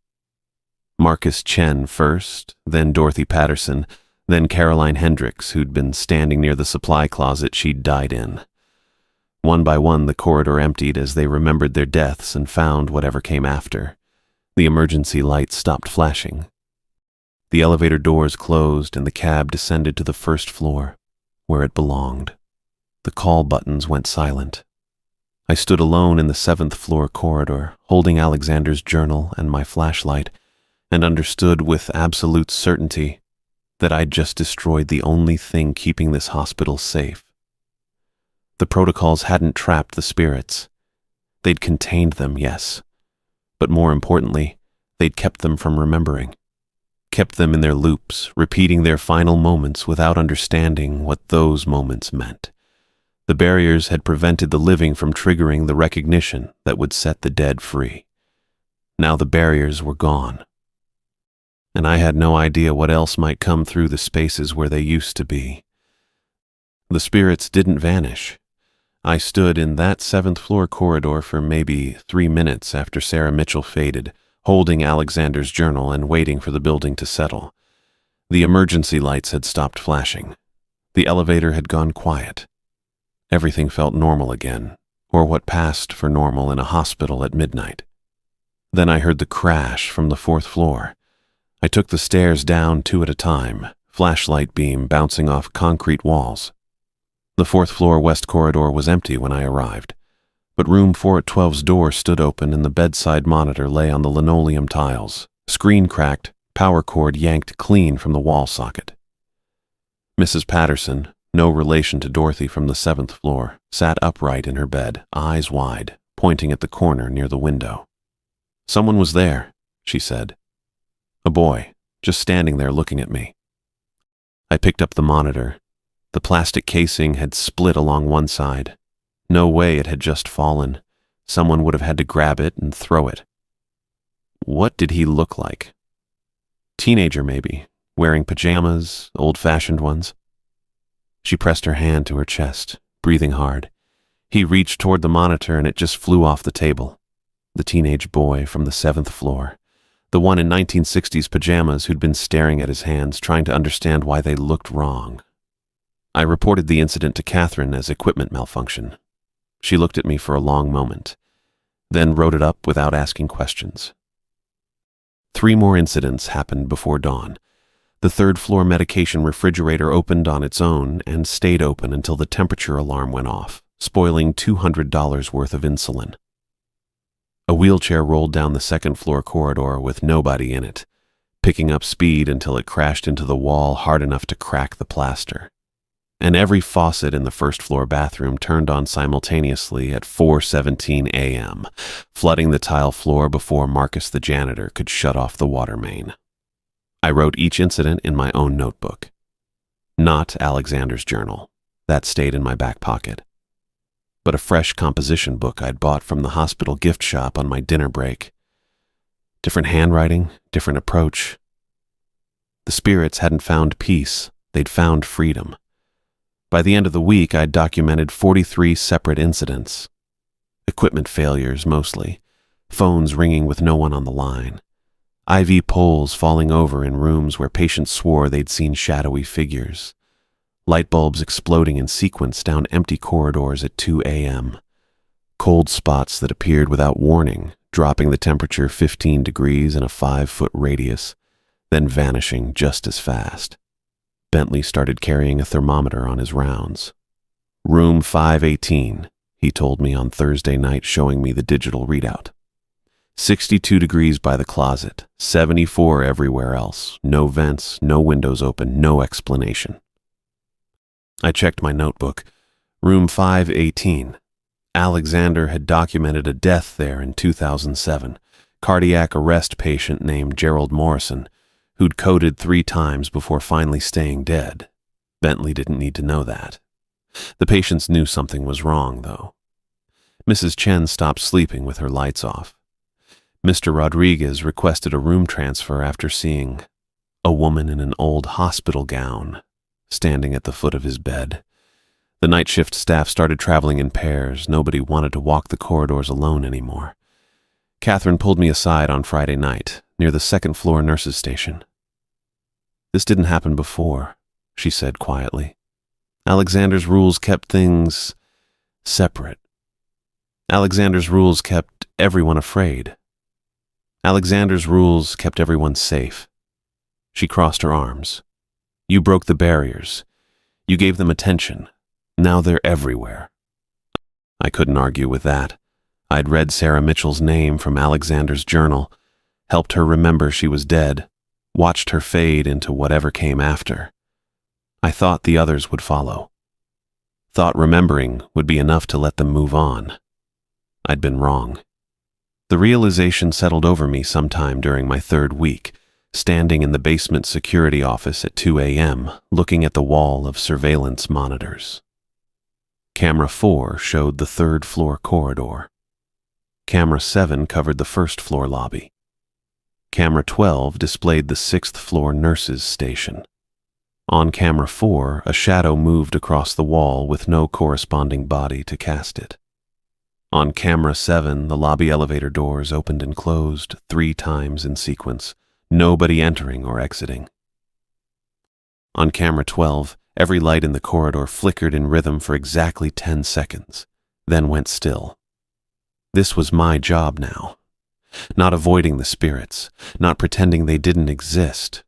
Marcus Chen first, then Dorothy Patterson, then Caroline Hendricks, who'd been standing near the supply closet she'd died in. One by one, the corridor emptied as they remembered their deaths and found whatever came after. The emergency lights stopped flashing. The elevator doors closed and the cab descended to the 1st floor, where it belonged. The call buttons went silent. I stood alone in the 7th floor corridor, holding Alexander's journal and my flashlight, and understood with absolute certainty that I'd just destroyed the only thing keeping this hospital safe. The protocols hadn't trapped the spirits. They'd contained them, yes, but more importantly, they'd kept them from remembering. Kept them in their loops, repeating their final moments without understanding what those moments meant. The barriers had prevented the living from triggering the recognition that would set the dead free. Now the barriers were gone, and I had no idea what else might come through the spaces where they used to be. The spirits didn't vanish. I stood in that 7th floor corridor for maybe 3 minutes after Sarah Mitchell faded, holding Alexander's journal and waiting for the building to settle. The emergency lights had stopped flashing. The elevator had gone quiet. Everything felt normal again, or what passed for normal in a hospital at midnight. Then I heard the crash from the 4th floor. I took the stairs down 2 at a time, flashlight beam bouncing off concrete walls. The 4th floor west corridor was empty when I arrived, but room 412's door stood open and the bedside monitor lay on the linoleum tiles, screen cracked, power cord yanked clean from the wall socket. Mrs. Patterson, no relation to Dorothy from the 7th floor, sat upright in her bed, eyes wide, pointing at the corner near the window. "Someone was there," she said. "A boy, just standing there looking at me." I picked up the monitor. The plastic casing had split along one side. No way it had just fallen. Someone would have had to grab it and throw it. What did he look like? Teenager, maybe, wearing pajamas, old-fashioned ones. She pressed her hand to her chest, breathing hard. He reached toward the monitor and it just flew off the table. The teenage boy from the 7th floor. The one in 1960s pajamas who'd been staring at his hands, trying to understand why they looked wrong. I reported the incident to Catherine as equipment malfunction. She looked at me for a long moment, then wrote it up without asking questions. 3 more incidents happened before dawn. The 3rd floor medication refrigerator opened on its own and stayed open until the temperature alarm went off, spoiling $200 worth of insulin. A wheelchair rolled down the 2nd floor corridor with nobody in it, picking up speed until it crashed into the wall hard enough to crack the plaster. And every faucet in the 1st floor bathroom turned on simultaneously at 4:17 a.m., flooding the tile floor before Marcus the janitor could shut off the water main. I wrote each incident in my own notebook. Not Alexander's journal. That stayed in my back pocket. But a fresh composition book I'd bought from the hospital gift shop on my dinner break. Different handwriting, different approach. The spirits hadn't found peace, they'd found freedom. By the end of the week, I'd documented 43 separate incidents. Equipment failures, mostly. Phones ringing with no one on the line. IV poles falling over in rooms where patients swore they'd seen shadowy figures. Light bulbs exploding in sequence down empty corridors at 2 a.m. Cold spots that appeared without warning, dropping the temperature 15 degrees in a 5-foot radius, then vanishing just as fast. Bentley started carrying a thermometer on his rounds. "Room 518, he told me on Thursday night, showing me the digital readout. 62 degrees by the closet, 74 everywhere else. No vents, no windows open, no explanation." I checked my notebook. Room 518. Alexander had documented a death there in 2007. Cardiac arrest patient named Gerald Morrison, who'd coded 3 times before finally staying dead. Bentley didn't need to know that. The patients knew something was wrong, though. Mrs. Chen stopped sleeping with her lights off. Mr. Rodriguez requested a room transfer after seeing a woman in an old hospital gown standing at the foot of his bed. The night shift staff started traveling in pairs. Nobody wanted to walk the corridors alone anymore. Catherine pulled me aside on Friday night, near the 2nd floor nurses' station. "This didn't happen before," she said quietly. "Alexander's rules kept things separate. Alexander's rules kept everyone afraid. Alexander's rules kept everyone safe." She crossed her arms. "You broke the barriers. You gave them attention. Now they're everywhere." I couldn't argue with that. I'd read Sarah Mitchell's name from Alexander's journal, helped her remember she was dead, watched her fade into whatever came after. I thought the others would follow. Thought remembering would be enough to let them move on. I'd been wrong. The realization settled over me sometime during my 3rd week, standing in the basement security office at 2 a.m., looking at the wall of surveillance monitors. Camera 4 showed the 3rd floor corridor. Camera 7 covered the 1st floor lobby. Camera 12 displayed the 6th floor nurses' station. On camera 4, a shadow moved across the wall with no corresponding body to cast it. On camera 7, the lobby elevator doors opened and closed 3 times in sequence, nobody entering or exiting. On camera 12, every light in the corridor flickered in rhythm for exactly 10 seconds, then went still. This was my job now. Not avoiding the spirits, not pretending they didn't exist,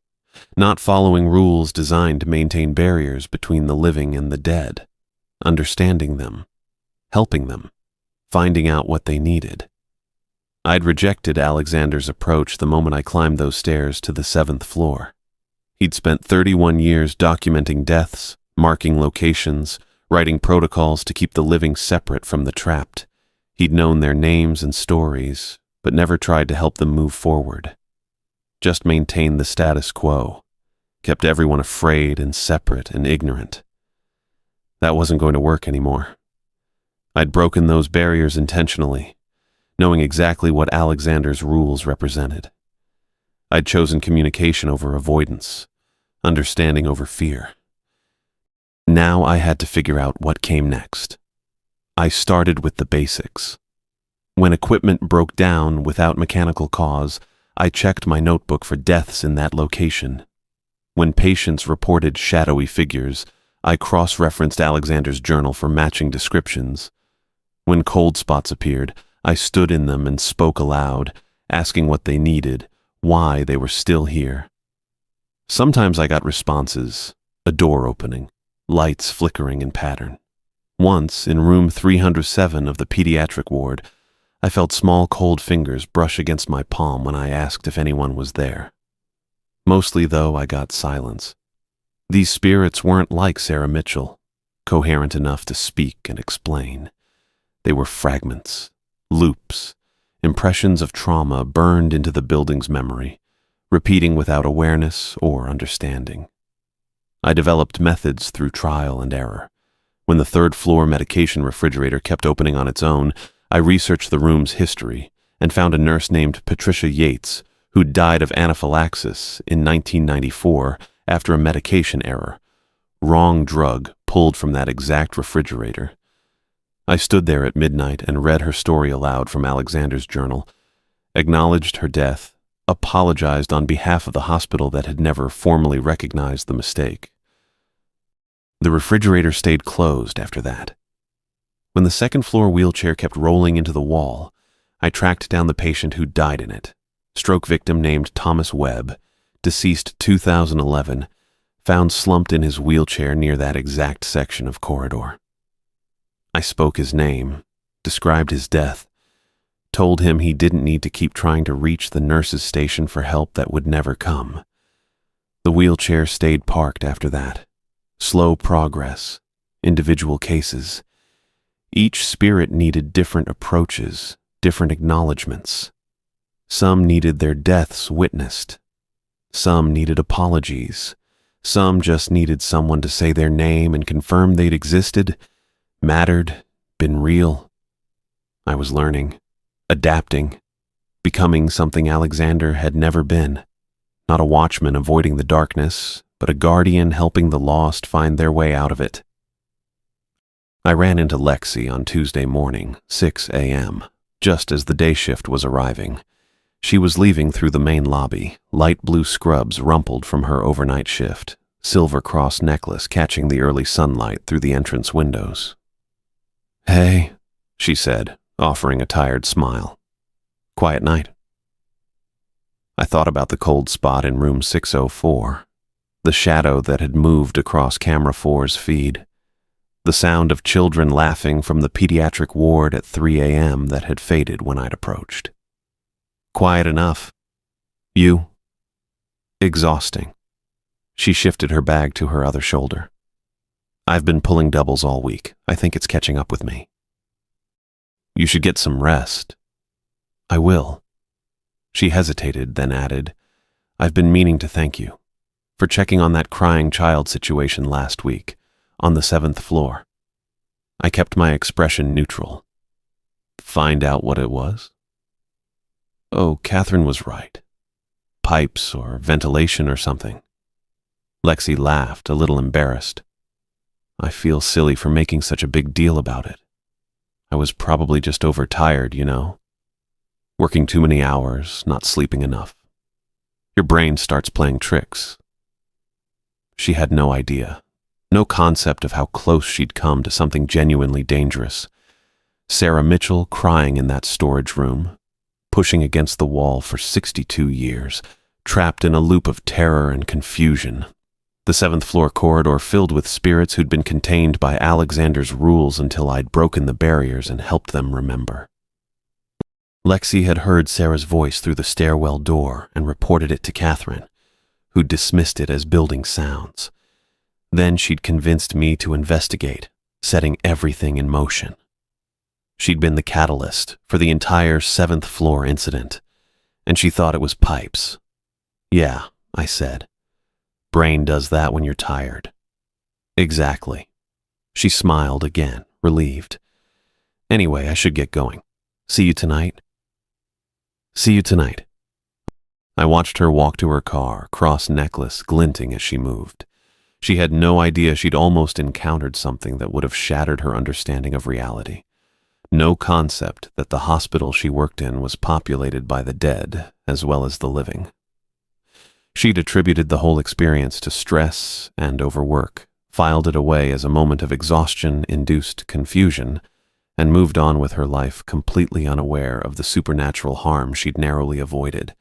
not following rules designed to maintain barriers between the living and the dead, understanding them, helping them, finding out what they needed. I'd rejected Alexander's approach the moment I climbed those stairs to the 7th floor. He'd spent 31 years documenting deaths, marking locations, writing protocols to keep the living separate from the trapped. He'd known their names and stories, but never tried to help them move forward. Just maintained the status quo, kept everyone afraid and separate and ignorant. That wasn't going to work anymore. I'd broken those barriers intentionally, knowing exactly what Alexander's rules represented. I'd chosen communication over avoidance, understanding over fear. Now I had to figure out what came next. I started with the basics. When equipment broke down without mechanical cause, I checked my notebook for deaths in that location. When patients reported shadowy figures, I cross-referenced Alexander's journal for matching descriptions. When cold spots appeared, I stood in them and spoke aloud, asking what they needed, why they were still here. Sometimes I got responses, a door opening, lights flickering in pattern. Once, in room 307 of the pediatric ward, I felt small cold fingers brush against my palm when I asked if anyone was there. Mostly, though, I got silence. These spirits weren't like Sarah Mitchell, coherent enough to speak and explain. They were fragments, loops, impressions of trauma burned into the building's memory, repeating without awareness or understanding. I developed methods through trial and error. When the third-floor medication refrigerator kept opening on its own, I researched the room's history and found a nurse named Patricia Yates who died of anaphylaxis in 1994 after a medication error. Wrong drug pulled from that exact refrigerator. I stood there at midnight and read her story aloud from Alexander's journal, acknowledged her death, apologized on behalf of the hospital that had never formally recognized the mistake. The refrigerator stayed closed after that. When the second-floor wheelchair kept rolling into the wall, I tracked down the patient who died in it, stroke victim named Thomas Webb, deceased 2011, found slumped in his wheelchair near that exact section of corridor. I spoke his name, described his death, told him he didn't need to keep trying to reach the nurse's station for help that would never come. The wheelchair stayed parked after that. Slow progress, individual cases. Each spirit needed different approaches, different acknowledgments. Some needed their deaths witnessed. Some needed apologies. Some just needed someone to say their name and confirm they'd existed, mattered, been real. I was learning, adapting, becoming something Alexander had never been. Not a watchman avoiding the darkness, but a guardian helping the lost find their way out of it. I ran into Lexi on Tuesday morning, 6 a.m., just as the day shift was arriving. She was leaving through the main lobby, light blue scrubs rumpled from her overnight shift, silver cross necklace catching the early sunlight through the entrance windows. "Hey," she said, offering a tired smile. "Quiet night." I thought about the cold spot in room 604, the shadow that had moved across camera 4's feed, the sound of children laughing from the pediatric ward at 3 a.m. that had faded when I'd approached. Quiet enough. You? Exhausting. She shifted her bag to her other shoulder. I've been pulling doubles all week. I think it's catching up with me. You should get some rest. I will. She hesitated, then added, I've been meaning to thank you for checking on that crying child situation last week on the 7th floor. I kept my expression neutral. Find out what it was? Oh, Catherine was right. Pipes or ventilation or something. Lexi laughed, a little embarrassed. I feel silly for making such a big deal about it. I was probably just overtired, you know. Working too many hours, not sleeping enough. Your brain starts playing tricks. She had no idea, no concept of how close she'd come to something genuinely dangerous. Sarah Mitchell crying in that storage room, pushing against the wall for 62 years, trapped in a loop of terror and confusion. The 7th floor corridor filled with spirits who'd been contained by Alexander's rules until I'd broken the barriers and helped them remember. Lexi had heard Sarah's voice through the stairwell door and reported it to Catherine, who dismissed it as building sounds. Then she'd convinced me to investigate, setting everything in motion. She'd been the catalyst for the entire 7th floor incident, and she thought it was pipes. Yeah, I said. Brain does that when you're tired. Exactly. She smiled again, relieved. Anyway, I should get going. See you tonight? See you tonight. I watched her walk to her car, cross necklace glinting as she moved. She had no idea she'd almost encountered something that would have shattered her understanding of reality. No concept that the hospital she worked in was populated by the dead as well as the living. She'd attributed the whole experience to stress and overwork, filed it away as a moment of exhaustion-induced confusion, and moved on with her life completely unaware of the supernatural harm she'd narrowly avoided.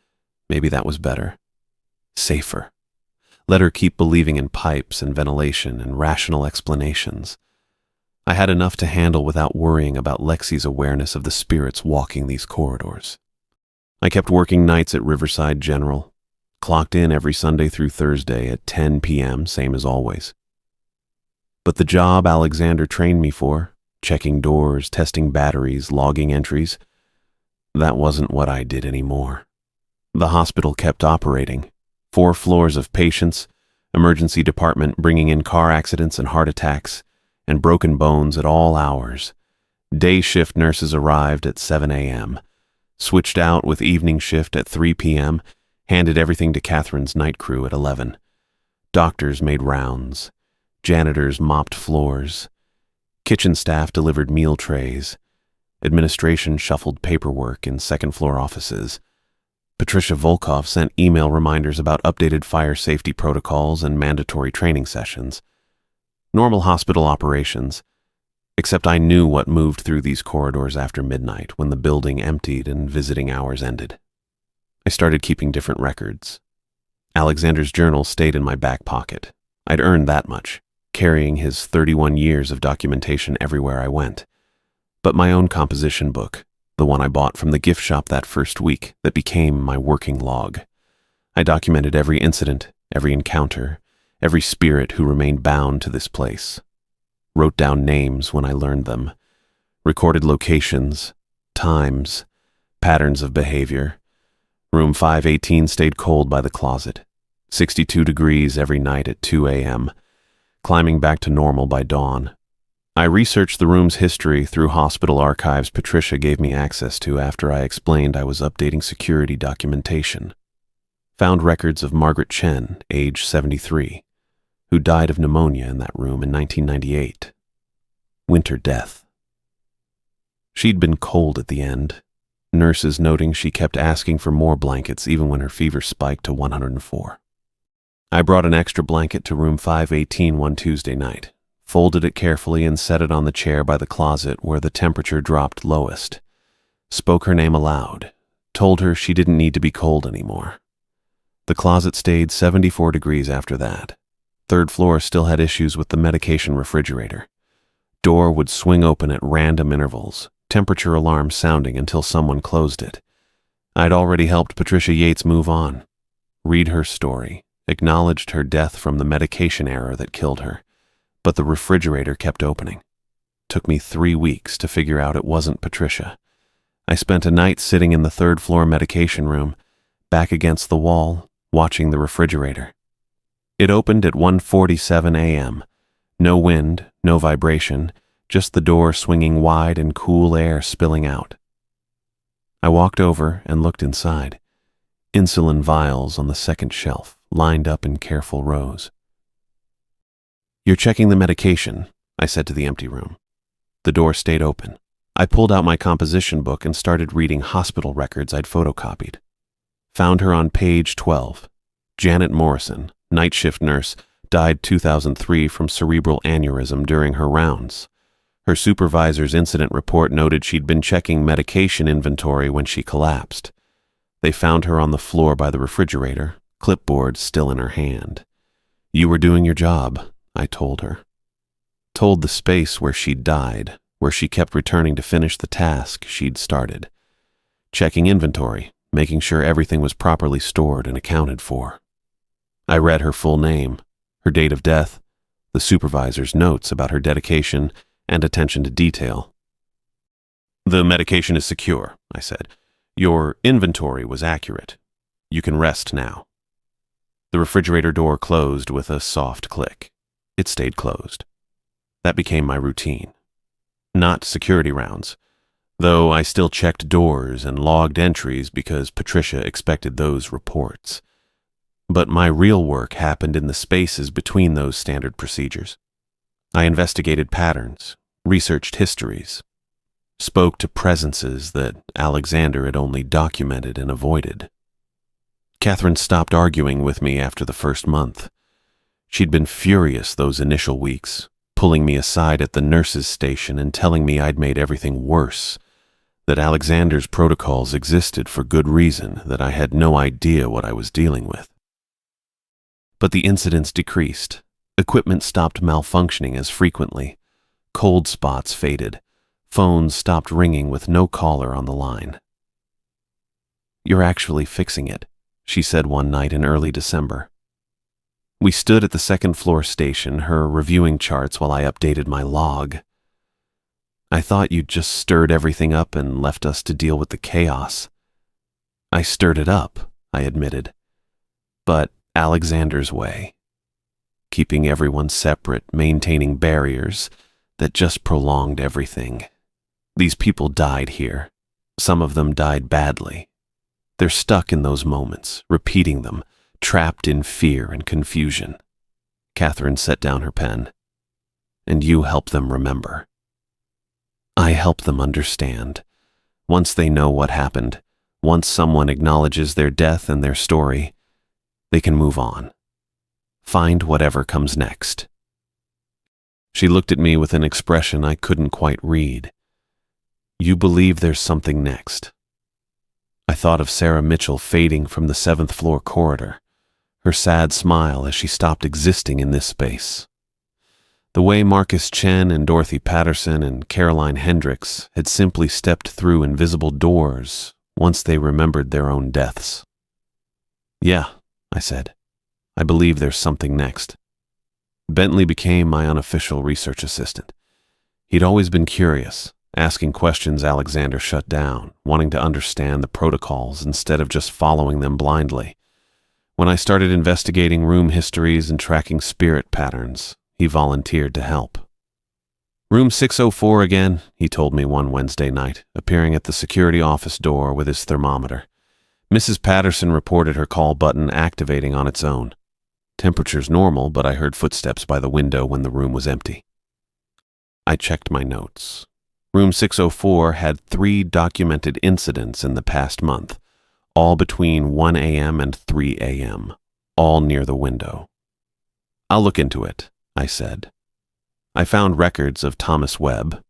Maybe that was better. Safer. Let her keep believing in pipes and ventilation and rational explanations. I had enough to handle without worrying about Lexi's awareness of the spirits walking these corridors. I kept working nights at Riverside General, clocked in every Sunday through Thursday at 10 p.m., same as always. But the job Alexander trained me for, checking doors, testing batteries, logging entries, that wasn't what I did anymore. The hospital kept operating. 4 floors of patients, emergency department bringing in car accidents and heart attacks, and broken bones at all hours. Day shift nurses arrived at 7 a.m., switched out with evening shift at 3 p.m., handed everything to Catherine's night crew at 11. Doctors made rounds. Janitors mopped floors. Kitchen staff delivered meal trays. Administration shuffled paperwork in second-floor offices. Patricia Volkov sent email reminders about updated fire safety protocols and mandatory training sessions. Normal hospital operations, except I knew what moved through these corridors after midnight when the building emptied and visiting hours ended. I started keeping different records. Alexander's journal stayed in my back pocket. I'd earned that much, carrying his 31 years of documentation everywhere I went. But my own composition book, the one I bought from the gift shop that first week, that became my working log. I documented every incident, every encounter, every spirit who remained bound to this place. Wrote down names when I learned them. Recorded locations, times, patterns of behavior. Room 518 stayed cold by the closet. 62 degrees every night at 2 a.m., climbing back to normal by dawn. I researched the room's history through hospital archives Patricia gave me access to after I explained I was updating security documentation. Found records of Margaret Chen, age 73, who died of pneumonia in that room in 1998. Winter death. She'd been cold at the end, nurses noting she kept asking for more blankets even when her fever spiked to 104. I brought an extra blanket to room 518 one Tuesday night, folded it carefully and set it on the chair by the closet where the temperature dropped lowest. Spoke her name aloud, told her she didn't need to be cold anymore. The closet stayed 74 degrees after that. 3rd floor still had issues with the medication refrigerator. Door would swing open at random intervals, temperature alarm sounding until someone closed it. I'd already helped Patricia Yates move on, read her story, acknowledged her death from the medication error that killed her, but the refrigerator kept opening. Took me 3 weeks to figure out it wasn't Patricia. I spent a night sitting in the 3rd floor medication room, back against the wall, watching the refrigerator. It opened at 1:47 a.m. No wind, no vibration, just the door swinging wide and cool air spilling out. I walked over and looked inside. Insulin vials on the 2nd shelf, lined up in careful rows. "You're checking the medication," I said to the empty room. The door stayed open. I pulled out my composition book and started reading hospital records I'd photocopied. Found her on page 12. Janet Morrison, night shift nurse, died 2003 from cerebral aneurysm during her rounds. Her supervisor's incident report noted she'd been checking medication inventory when she collapsed. They found her on the floor by the refrigerator, clipboard still in her hand. "You were doing your job," I told her. Told the space where she'd died, where she kept returning to finish the task she'd started. Checking inventory, making sure everything was properly stored and accounted for. I read her full name, her date of death, the supervisor's notes about her dedication and attention to detail. "The medication is secure," I said. "Your inventory was accurate. You can rest now." The refrigerator door closed with a soft click. It stayed closed. That became my routine. Not security rounds, though I still checked doors and logged entries because Patricia expected those reports. But my real work happened in the spaces between those standard procedures. I investigated patterns, researched histories, spoke to presences that Alexander had only documented and avoided. Catherine stopped arguing with me after the first month. She'd been furious those initial weeks, pulling me aside at the nurse's station and telling me I'd made everything worse, that Alexander's protocols existed for good reason, that I had no idea what I was dealing with. But the incidents decreased. Equipment stopped malfunctioning as frequently. Cold spots faded. Phones stopped ringing with no caller on the line. "You're actually fixing it," she said one night in early December. We stood at the second-floor station, her reviewing charts while I updated my log. "I thought you'd just stirred everything up and left us to deal with the chaos." "I stirred it up," I admitted, "but Alexander's way. Keeping everyone separate, maintaining barriers that just prolonged everything. These people died here. Some of them died badly. They're stuck in those moments, repeating them, trapped in fear and confusion." Catherine set down her pen. "And you help them remember." "I help them understand. Once they know what happened, once someone acknowledges their death and their story, they can move on. Find whatever comes next." She looked at me with an expression I couldn't quite read. "You believe there's something next?" I thought of Sarah Mitchell fading from the seventh-floor corridor, her sad smile as she stopped existing in this space. The way Marcus Chen and Dorothy Patterson and Caroline Hendricks had simply stepped through invisible doors once they remembered their own deaths. "Yeah," I said. "I believe there's something next." Bentley became my unofficial research assistant. He'd always been curious, asking questions Alexander shut down, wanting to understand the protocols instead of just following them blindly. When I started investigating room histories and tracking spirit patterns, he volunteered to help. "Room 604 again," he told me one Wednesday night, appearing at the security office door with his thermometer. Mrs. Patterson reported her call button activating on its own. Temperature's normal, but I heard footsteps by the window when the room was empty. I checked my notes. Room 604 had 3 documented incidents in the past month, all between 1 a.m. and 3 a.m., all near the window. "I'll look into it," I said. I found records of Thomas Webb,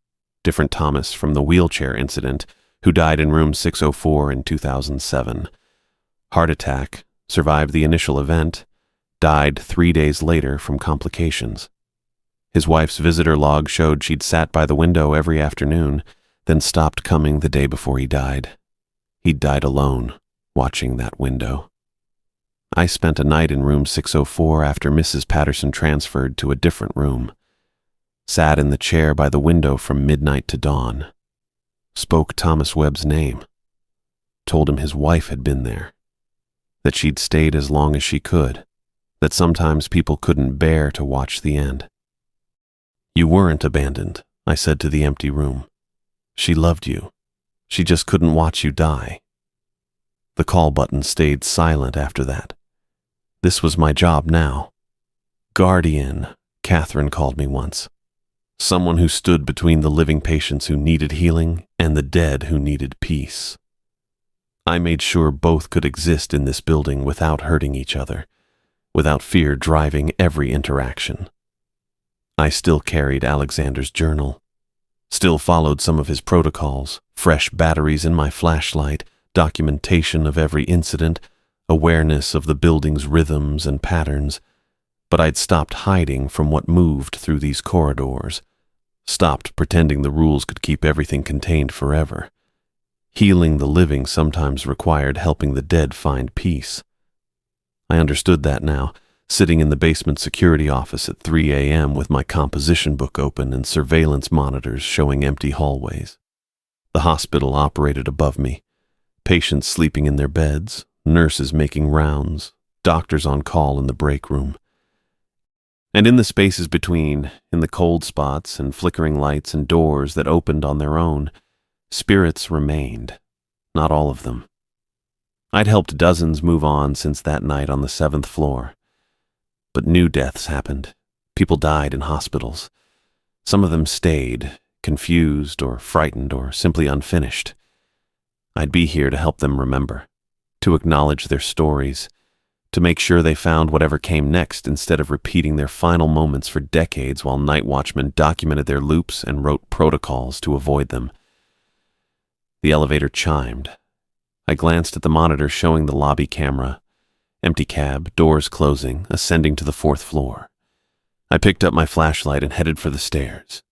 different Thomas from the wheelchair incident, who died in room 604 in 2007. Heart attack, survived the initial event, died 3 days later from complications. His wife's visitor log showed she'd sat by the window every afternoon, then stopped coming the day before he died. He'd died alone, watching that window. I spent a night in room 604 after Mrs. Patterson transferred to a different room. Sat in the chair by the window from midnight to dawn. Spoke Thomas Webb's name. Told him his wife had been there. That she'd stayed as long as she could. That sometimes people couldn't bear to watch the end. "You weren't abandoned," I said to the empty room. "She loved you. She just couldn't watch you die." The call button stayed silent after that. This was my job now. Guardian, Catherine called me once. Someone who stood between the living patients who needed healing and the dead who needed peace. I made sure both could exist in this building without hurting each other, without fear driving every interaction. I still carried Alexander's journal, still followed some of his protocols, fresh batteries in my flashlight, documentation of every incident, awareness of the building's rhythms and patterns, but I'd stopped hiding from what moved through these corridors, stopped pretending the rules could keep everything contained forever. Healing the living sometimes required helping the dead find peace. I understood that now, sitting in the basement security office at 3 a.m. with my composition book open and surveillance monitors showing empty hallways. The hospital operated above me, patients sleeping in their beds, nurses making rounds, doctors on call in the break room. And in the spaces between, in the cold spots and flickering lights and doors that opened on their own, spirits remained. Not all of them. I'd helped dozens move on since that night on the 7th floor. But new deaths happened. People died in hospitals. Some of them stayed, confused or frightened or simply unfinished. I'd be here to help them remember, to acknowledge their stories, to make sure they found whatever came next instead of repeating their final moments for decades while night watchmen documented their loops and wrote protocols to avoid them. The elevator chimed. I glanced at the monitor showing the lobby camera. Empty cab, doors closing, ascending to the 4th floor. I picked up my flashlight and headed for the stairs.